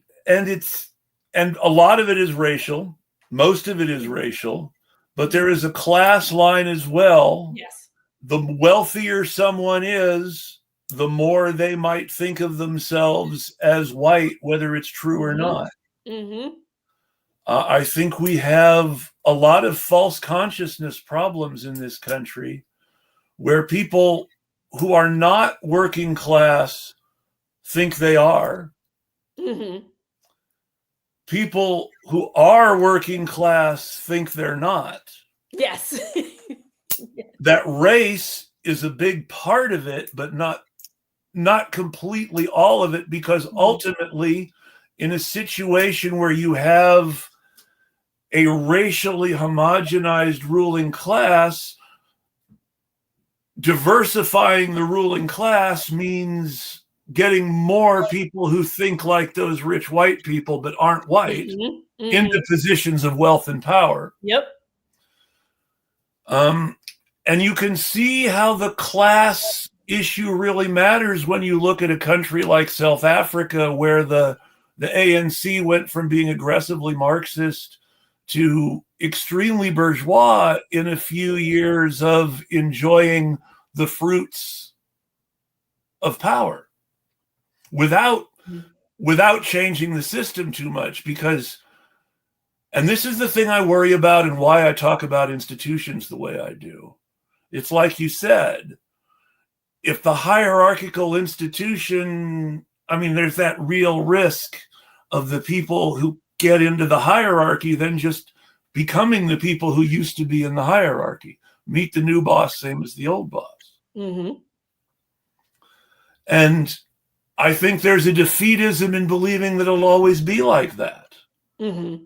a lot of it is racial. Most of it is racial, but there is a class line as well. Yes. The wealthier someone is, the more they might think of themselves as white, whether it's true or not. Mm-hmm. I think we have a lot of false consciousness problems in this country where people who are not working class think they are. Mm-hmm. People who are working class think they're not. Yes. That race is a big part of it, but not completely all of it, because ultimately in a situation where you have a racially homogenized ruling class, diversifying the ruling class means getting more people who think like those rich white people but aren't white into positions of wealth and power. Yep. And you can see how the class issue really matters when you look at a country like South Africa, where the ANC went from being aggressively Marxist to extremely bourgeois in a few years of enjoying the fruits of power without changing the system too much. Because, and this is the thing I worry about and why I talk about institutions the way I do. It's like you said, if the hierarchical institution, I mean, there's that real risk of the people who get into the hierarchy then just becoming the people who used to be in the hierarchy. Meet the new boss, same as the old boss. Mm-hmm. And I think there's a defeatism in believing that it'll always be like that. Mm-hmm.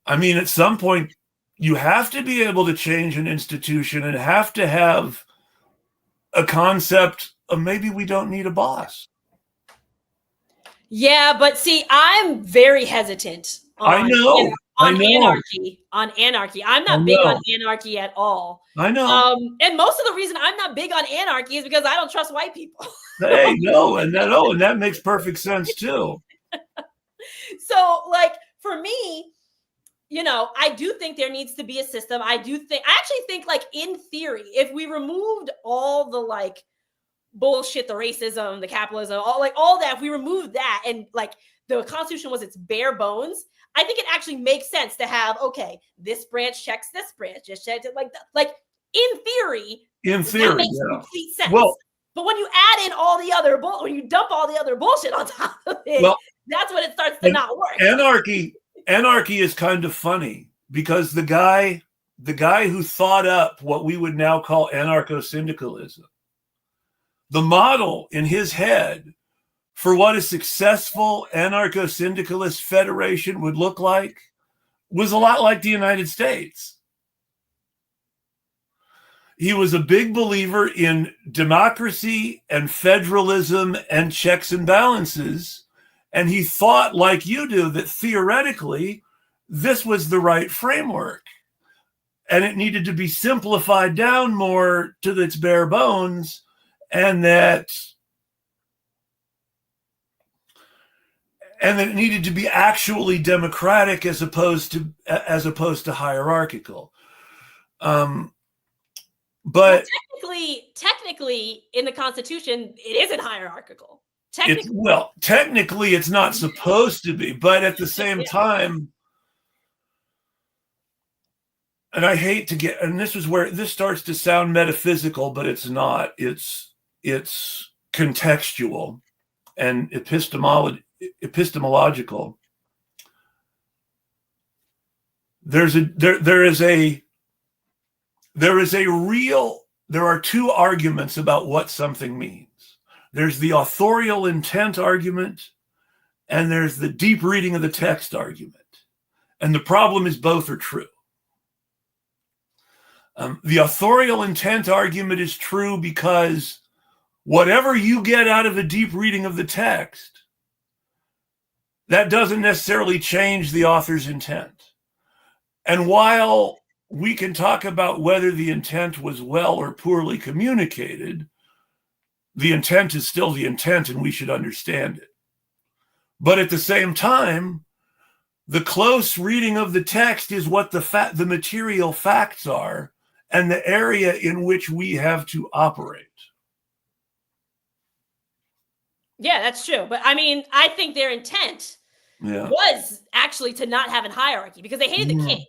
I mean, at some point, you have to be able to change an institution and have to have a concept of maybe we don't need a boss. Yeah, but see, I'm very hesitant on anarchy. I'm not big on anarchy at all. I know. And most of the reason I'm not big on anarchy is because I don't trust white people. Hey, and that makes perfect sense too. So, like, for me, I do think there needs to be a system. I actually think, like, in theory, if we removed all the, like, bullshit, the racism, the capitalism, all that, if we removed that and, like, the Constitution was its bare bones, I think it actually makes sense to have, okay, this branch checks this branch, just checks it like that. Like, in theory, that makes complete sense. Well, but when you add in all the other when you dump all the other bullshit on top of it, that's when it starts to not work. Anarchy is kind of funny because the guy who thought up what we would now call anarcho-syndicalism, the model in his head for what a successful anarcho-syndicalist federation would look like was a lot like the United States. He was a big believer in democracy and federalism and checks and balances. And he thought, like you do, that theoretically this was the right framework. and it needed to be simplified down more to its bare bones, and that it needed to be actually democratic as opposed to hierarchical. But technically, in the Constitution, it isn't hierarchical. Technically, it's not supposed to be, but at the same time, and I hate to get, and this is where this starts to sound metaphysical, but it's not. It's contextual and epistemological. There are two arguments about what something means. There's the authorial intent argument, and there's the deep reading of the text argument. And the problem is both are true. The authorial intent argument is true because whatever you get out of a deep reading of the text, that doesn't necessarily change the author's intent. And while we can talk about whether the intent was well or poorly communicated, the intent is still the intent, and we should understand it. But at the same time, the close reading of the text is what the material facts are and the area in which we have to operate. Yeah, that's true. But I mean, I think their intent was actually to not have a hierarchy because they hated the king.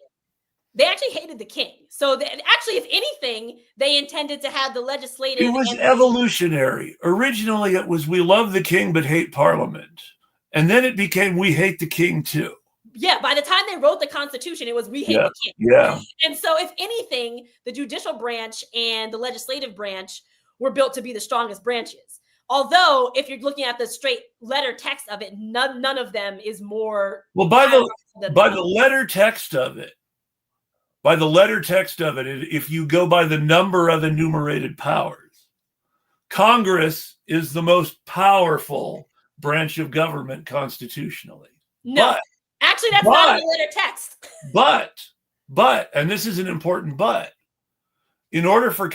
They actually hated the king. So actually, if anything, they intended to have the legislative. It was evolutionary. Originally, it was we love the king but hate parliament. And then it became we hate the king too. Yeah, by the time they wrote the Constitution, it was we hate the king. Yeah. And so if anything, the judicial branch and the legislative branch were built to be the strongest branches. Although, if you're looking at the straight letter text of it, none of them is more. Well, by the letter text of it, if you go by the number of enumerated powers, Congress is the most powerful branch of government constitutionally. No, actually, that's not in the letter text. But, and this is an important but, in order for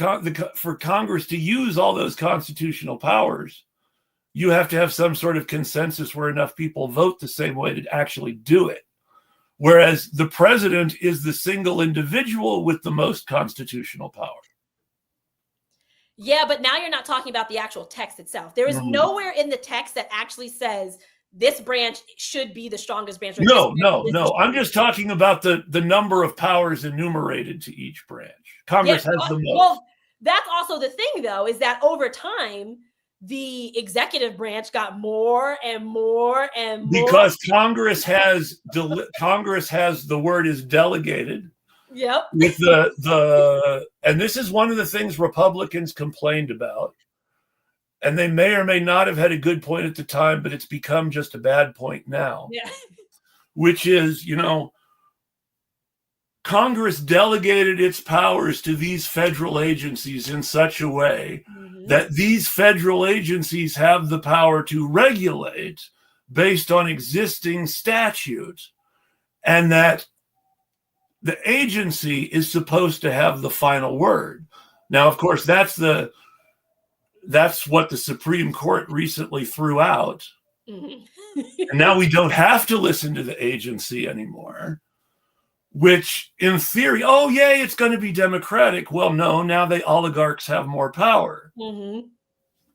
Congress to use all those constitutional powers, you have to have some sort of consensus where enough people vote the same way to actually do it. Whereas the president is the single individual with the most constitutional power. Yeah, but now you're not talking about the actual text itself. There is nowhere in the text that actually says this branch should be the strongest branch. No. I'm just talking about the number of powers enumerated to each branch. Congress has the most. Well, that's also the thing, though, is that over time, the executive branch got more and more and more. Because Congress has the word is delegated. Yep. With and this is one of the things Republicans complained about. And they may or may not have had a good point at the time, but it's become just a bad point now. Yeah. Which is, Congress delegated its powers to these federal agencies in such a way that these federal agencies have the power to regulate based on existing statute, and that the agency is supposed to have the final word. Now, of course, that's what the Supreme Court recently threw out. And now we don't have to listen to the agency anymore, which in theory, it's going to be democratic. Well, no, now the oligarchs have more power.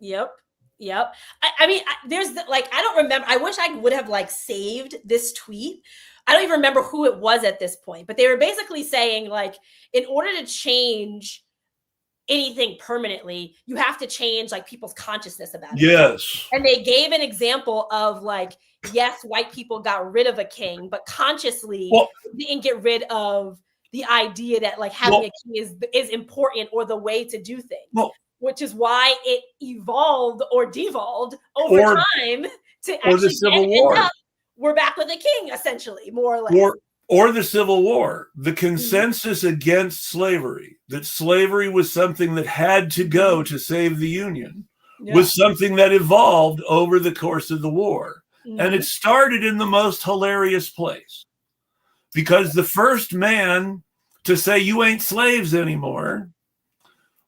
Yep. I mean, there's I don't remember. I wish I would have saved this tweet. I don't even remember who it was at this point, but they were basically saying in order to change anything permanently, you have to change people's consciousness about it. Yes. And they gave an example of yes, white people got rid of a king, but consciously didn't get rid of the idea that having a king is important or the way to do things. Which is why it evolved or devolved over time to actually the Civil War. We're back with a king, essentially, more or less. Or the Civil War, the consensus against slavery, that slavery was something that had to go to save the Union, was something that evolved over the course of the war. And it started in the most hilarious place. Because the first man to say you ain't slaves anymore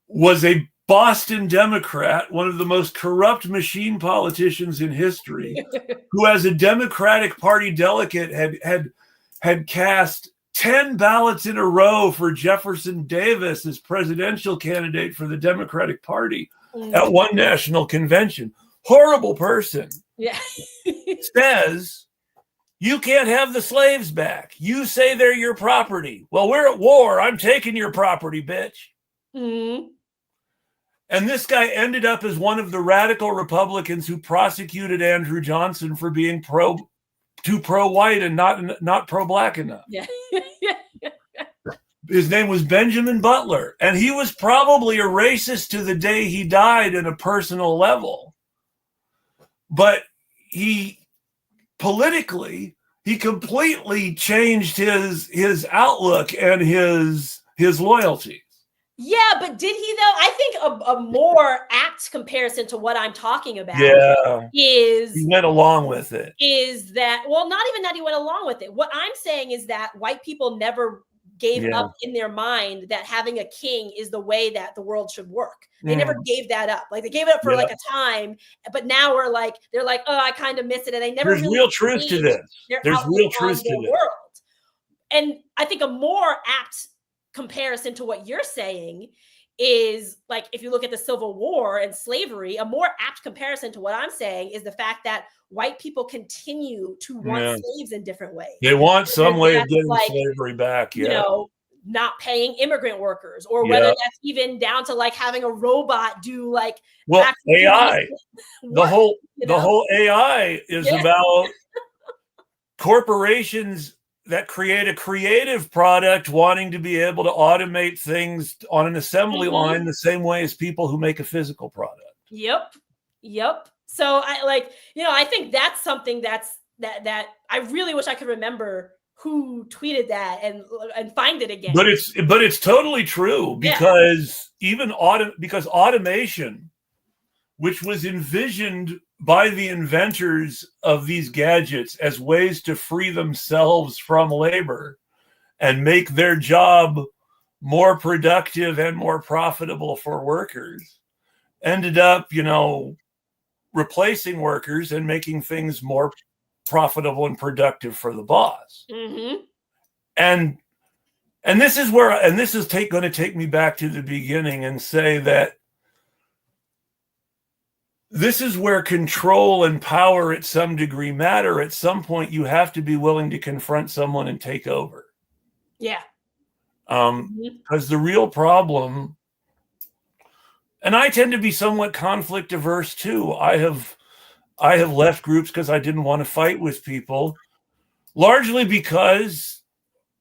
was a Boston Democrat, one of the most corrupt machine politicians in history, who as a Democratic Party delegate had cast 10 ballots in a row for Jefferson Davis as presidential candidate for the Democratic Party at one national convention. Horrible person. Yeah. Says, you can't have the slaves back. You say they're your property. Well, we're at war. I'm taking your property, bitch. Mm-hmm. And this guy ended up as one of the radical Republicans who prosecuted Andrew Johnson for being too pro-white and not pro-black enough. Yeah. His name was Benjamin Butler, and he was probably a racist to the day he died at a personal level. But politically, he completely changed his outlook and his loyalties. Yeah, but did he though? I think a more apt comparison to what I'm talking about is he went along with it. Is that, well, not even that he went along with it. What I'm saying is that white people never gave up in their mind that having a king is the way that the world should work. They never gave that up. Like they gave it up for like a time, but now they're like, oh, I kind of miss it. And they never There's really real truth to this. There's real truth to this. World. And I think a more apt comparison to what you're saying is like, if you look at the Civil War and slavery, a more apt comparison to what I'm saying is the fact that white people continue to want slaves in different ways. They want some way of getting slavery back. You know, not paying immigrant workers, or whether that's even down to like having a robot do like AI. The whole AI is about corporations that create a creative product wanting to be able to automate things on an assembly line the same way as people who make a physical product. Yep. So I think that's something that I really wish I could remember who tweeted that and find it again. But it's totally true, because because automation, which was envisioned by the inventors of these gadgets as ways to free themselves from labor and make their job more productive and more profitable for workers, ended up, replacing workers and making things more profitable and productive for the boss. And this is going to take me back to the beginning and say that this is where control and power at some degree matter. At some point, you have to be willing to confront someone and take over. Yeah. Because the real problem, and I tend to be somewhat conflict averse too. I have left groups because I didn't want to fight with people, largely because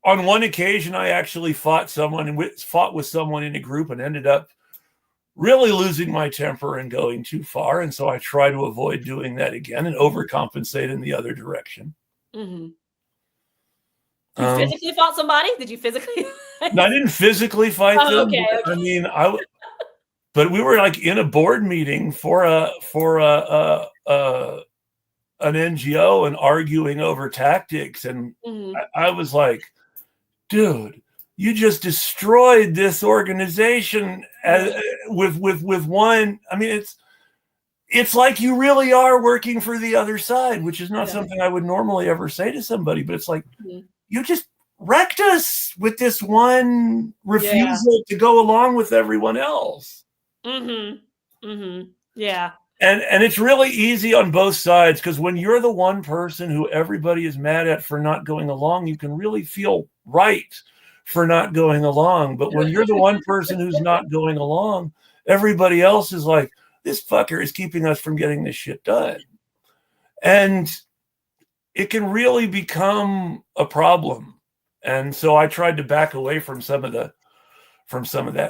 on one occasion I actually fought with someone in a group and ended up really losing my temper and going too far. And so I try to avoid doing that again and overcompensate in the other direction. You physically fought somebody? Did you physically? No, I didn't physically fight them. Okay. I mean, but we were like in a board meeting for an NGO and arguing over tactics. And I was like, dude, you just destroyed this organization with one. I mean, it's like you really are working for the other side, which is not something I would normally ever say to somebody. But it's like, you just wrecked us with this one refusal to go along with everyone else. Yeah. And it's really easy on both sides, because when you're the one person who everybody is mad at for not going along, you can really feel right for not going along. But when you're the one person who's not going along, everybody else is like, this fucker is keeping us from getting this shit done. And it can really become a problem. And so I tried to back away from some of that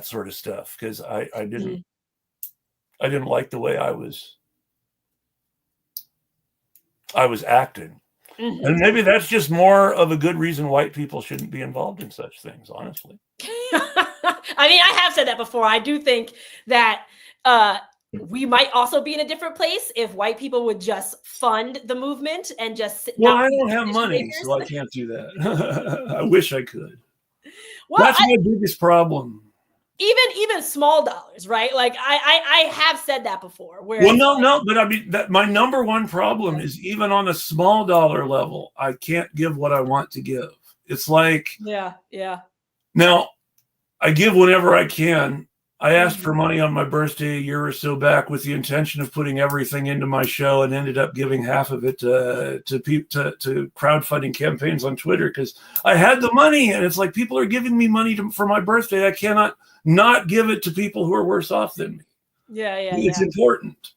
sort of stuff, because I didn't like the way I was acting. And maybe that's just more of a good reason white people shouldn't be involved in such things, honestly. I mean, I have said that before. I do think that we might also be in a different place if white people would just fund the movement and just. Well, I don't have money, so I can't do that. I wish I could. Well, That's my biggest problem. Even small dollars, right? Like I have said that before. Where Well, no, but I mean that my number one problem is even on a small dollar level, I can't give what I want to give. It's like, yeah. now I give whenever I can. I asked for money on my birthday a year or so back with the intention of putting everything into my show, and ended up giving half of it to crowdfunding campaigns on Twitter because I had the money, and it's like people are giving me money for my birthday. I cannot not give it to people who are worse off than me. Yeah. It's important.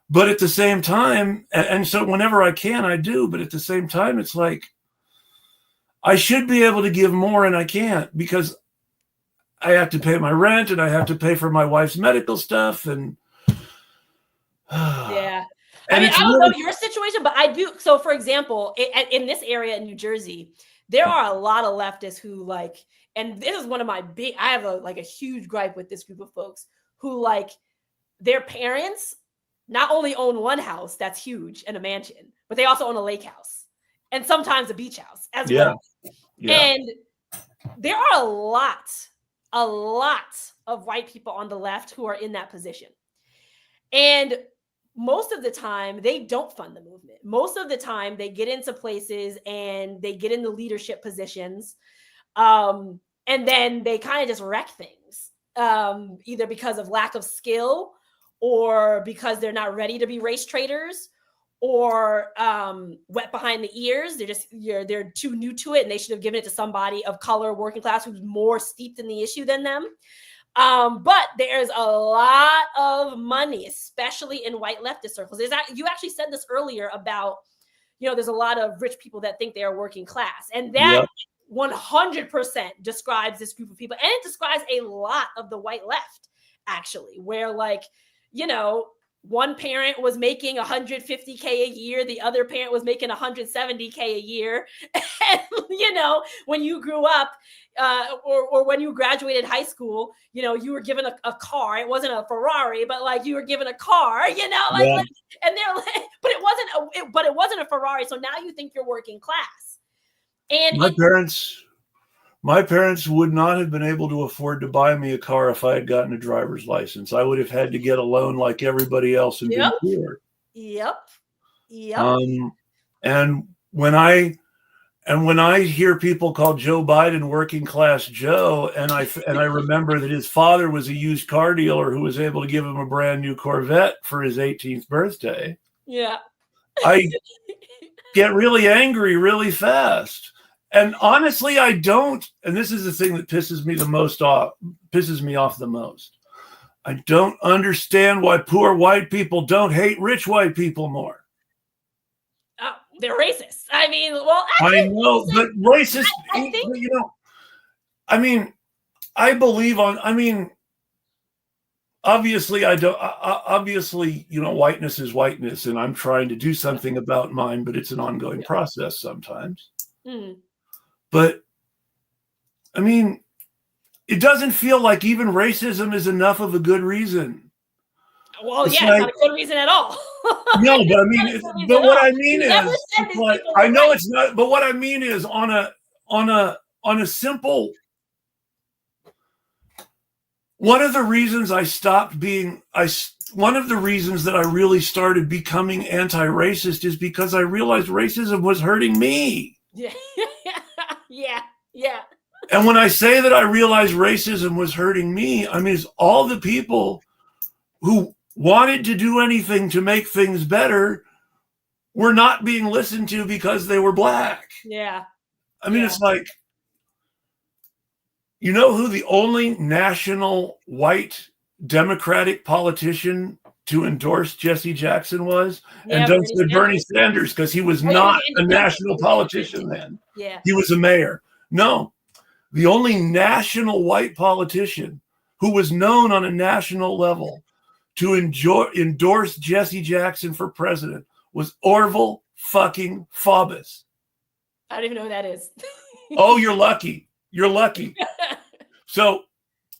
But at the same time, and so whenever I can, I do. But at the same time, it's like I should be able to give more, and I can't because I have to pay my rent, and I have to pay for my wife's medical stuff, and yeah. And I mean, it's I don't really- know your situation, but I do. So, for example, in this area in New Jersey, there are a lot of leftists who like, and this is one of my big. I have a huge gripe with this group of folks who like their parents not only own one house that's huge and a mansion, but they also own a lake house and sometimes a beach house as well. Yeah. And there are a lot of white people on the left who are in that position. And most of the time, they don't fund the movement. Most of the time, they get into places and they get into leadership positions. And then they kind of just wreck things, either because of lack of skill or because they're not ready to be race traders or wet behind the ears. They're too new to it and they should have given it to somebody of color, working class, who's more steeped in the issue than them. But there's a lot of money, especially in white leftist circles. You actually said this earlier about, there's a lot of rich people that think they are working class. And that 100% describes this group of people. And it describes a lot of the white left, actually, where one parent was making $150K a year. The other parent was making $170K a year. And, when you grew up or when you graduated high school, you were given a car. It wasn't a Ferrari, but you were given a car, and they're like, but it wasn't a Ferrari. So now you think you're working class. And my parents would not have been able to afford to buy me a car if I had gotten a driver's license. I would have had to get a loan like everybody else and been poor. Yep. And when I hear people call Joe Biden working class Joe, and I remember that his father was a used car dealer who was able to give him a brand new Corvette for his 18th birthday. Yeah. I get really angry really fast. And honestly, I don't. And this is the thing that pisses me off the most. I don't understand why poor white people don't hate rich white people more. Oh, they're racist. I mean, well, I know, but racist. I believe obviously, I don't. Obviously, whiteness is whiteness, and I'm trying to do something about mine, but it's an ongoing process sometimes. Mm. But it doesn't feel like even racism is enough of a good reason. Well, it's not a good reason at all. No, but what I mean is, I know it's not. But what I mean is, on a simple. One of the reasons one of the reasons that I really started becoming anti-racist is because I realized racism was hurting me. Yeah. And when I say that I realized racism was hurting me, I mean, it's all the people who wanted to do anything to make things better were not being listened to because they were black. Yeah. It's like, who the only national white Democratic politician to endorse Jesse Jackson was? And don't say Bernie Sanders, because he was not a national politician then. Yeah. He was a mayor. No, the only national white politician who was known on a national level to endorse Jesse Jackson for president was Orville fucking Faubus. I don't even know who that is. Oh, you're lucky. You're lucky. So,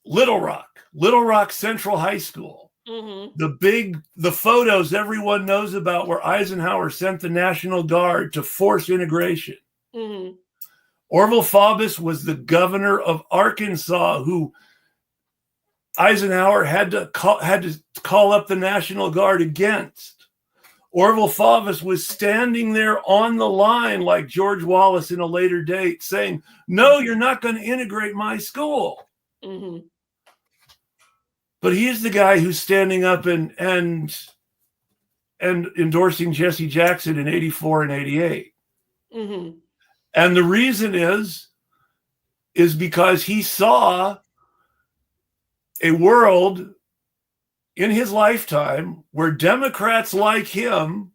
Little Rock Central High School. Mm-hmm. The photos everyone knows about where Eisenhower sent the National Guard to force integration. Mm-hmm. Orville Faubus was the governor of Arkansas, who Eisenhower had to call up the National Guard against. Orville Faubus was standing there on the line like George Wallace in a later date saying, no, you're not going to integrate my school. Mm-hmm. But he is the guy who's standing up and endorsing Jesse Jackson in 84 and 88. Mm-hmm. And the reason is because he saw a world in his lifetime where Democrats like him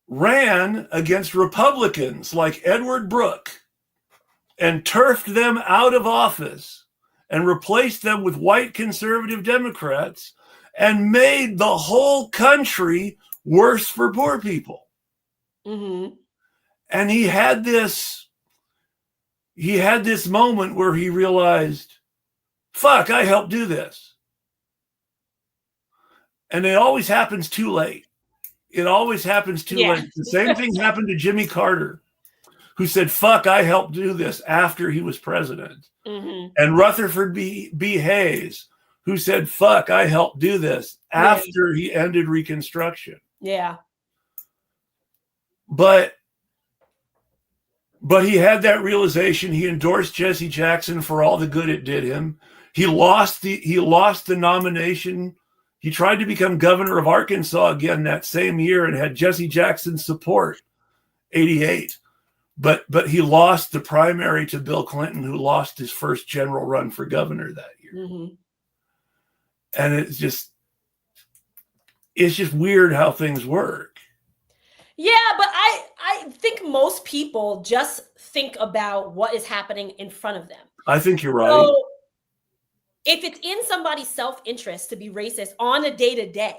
ran against Republicans like Edward Brooke and turfed them out of office and replaced them with white conservative Democrats and made the whole country worse for poor people. Mm-hmm. And he had this moment where he realized, fuck, I helped do this. And it always happens too late. It always happens too late. The same thing happened to Jimmy Carter, who said, fuck, I helped do this after he was president. Mm-hmm. And Rutherford B. Hayes, who said, fuck, I helped do this after he ended Reconstruction. Yeah. But he had that realization. He endorsed Jesse Jackson for all the good it did him. He lost the nomination. He tried to become governor of Arkansas again that same year and had Jesse Jackson's support, 88. But he lost the primary to Bill Clinton, who lost his first general run for governor that year. Mm-hmm. And it's just weird how things work. Yeah, but I think most people just think about what is happening in front of them. I think you're right. So if it's in somebody's self-interest to be racist on a day-to-day,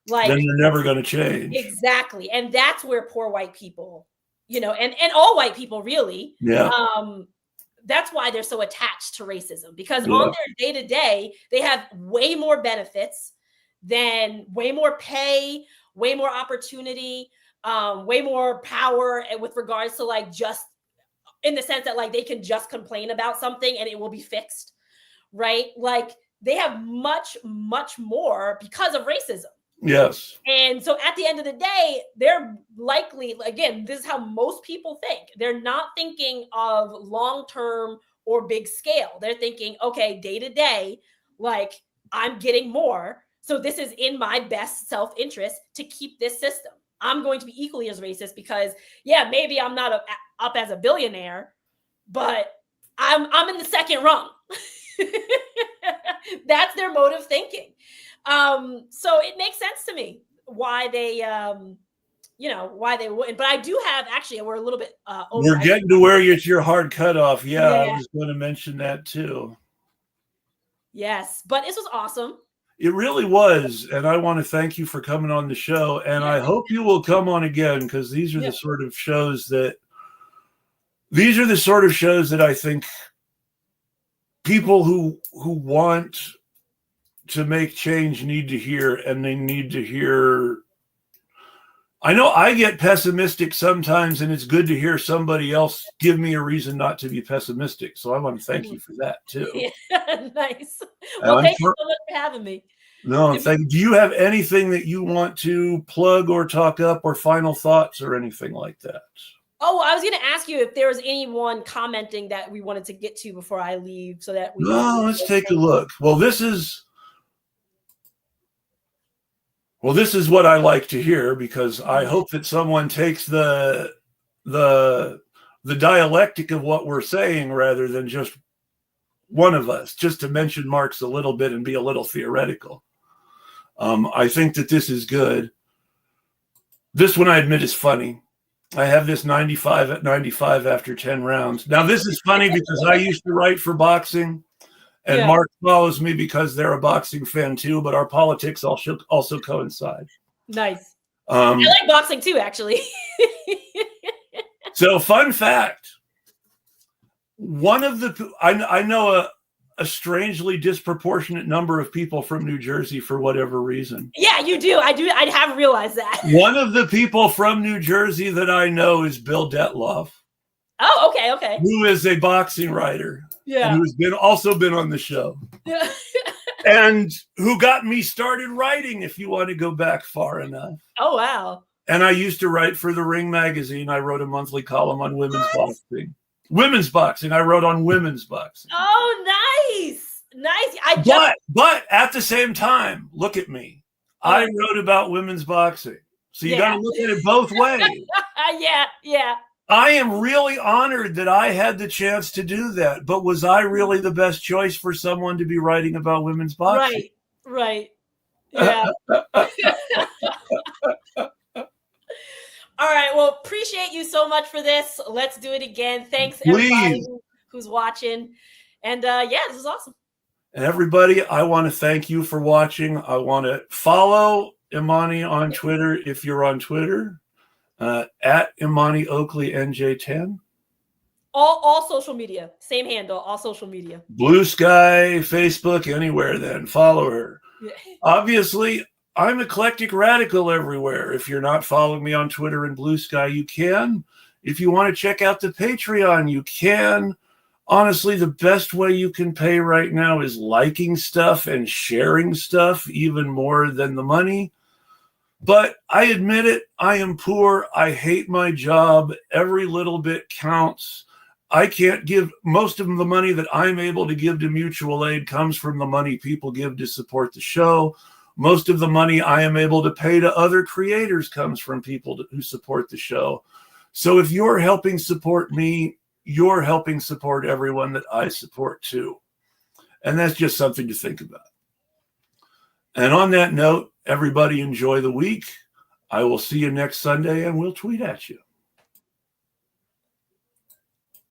like, then they're never going to change. Exactly. And that's where poor white people, and all white people really, that's why they're so attached to racism, because on their day-to-day, they have way more benefits than way more pay, way more opportunity, way more power with regards to like just in the sense that like they can just complain about something and it will be fixed, right? Like they have much, much more because of racism. Yes. And so at the end of the day, they're likely, again, this is how most people think. They're not thinking of long-term or big scale. They're thinking, okay, day to day, like I'm getting more. So this is in my best self-interest to keep this system. I'm going to be equally as racist because, maybe I'm not up as a billionaire, but I'm in the second rung. That's their mode of thinking. So it makes sense to me why they, why they wouldn't. But I do have, actually, we're a little bit over. We're getting to where it's your hard cutoff. Yeah, I was going to mention that too. Yes, but this was awesome. It really was. And I want to thank you for coming on the show. And I hope you will come on again, because these are the sort of shows that I think people who want to make change need to hear, and they need to hear. I know I get pessimistic sometimes, and it's good to hear somebody else give me a reason not to be pessimistic. So I want to thank you for that too. Yeah, nice. Well, thank you so much for having me. No, do you have anything that you want to plug or talk up, or final thoughts or anything like that? Oh, I was going to ask you if there was anyone commenting that we wanted to get to before I leave, so that we. No, let's take a look. Well, this is what I like to hear, because I hope that someone takes the dialectic of what we're saying rather than just one of us, just to mention Marx a little bit and be a little theoretical. I think that this is good. This one, I admit, is funny. I have this 95 at 95 after 10 rounds. Now, this is funny because I used to write for boxing, and Mark follows me because they're a boxing fan too, but our politics also coincide. Nice. I like boxing too, actually. So, fun fact. I know a strangely disproportionate number of people from New Jersey for whatever reason. Yeah, you do. I do. I have realized that. One of the people from New Jersey that I know is Bill Detloff. Oh, okay. Who is a boxing writer. Yeah. And who's also been on the show. Yeah. And who got me started writing, if you want to go back far enough. Oh, wow. And I used to write for the Ring magazine. I wrote a monthly column on women's boxing. Women's boxing. I wrote on women's boxing. Oh, nice. Nice. But at the same time, look at me. I wrote about women's boxing. So you got to look at it both ways. Yeah. I am really honored that I had the chance to do that. But was I really the best choice for someone to be writing about women's boxing? Right. Yeah. All right. Well, appreciate you so much for this. Let's do it again. Thanks, everybody who's watching. And this is awesome. And everybody, I want to thank you for watching. I want to follow Imani on Twitter if you're on Twitter. At Imani Oakley NJ10. All social media. Same handle, all social media. Blue Sky, Facebook, anywhere then. Follow her. Yeah. Obviously, I'm Eclectic Radical everywhere. If you're not following me on Twitter and Blue Sky, you can. If you want to check out the Patreon, you can. Honestly, the best way you can pay right now is liking stuff and sharing stuff, even more than the money. But I admit it, I am poor. I hate my job. Every little bit counts. I can't give most of the money that I'm able to give to mutual aid comes from the money people give to support the show. Most of the money I am able to pay to other creators comes from people who support the show. So if you're helping support me, you're helping support everyone that I support too. And that's just something to think about. And on that note, everybody enjoy the week. I will see you next Sunday and we'll tweet at you.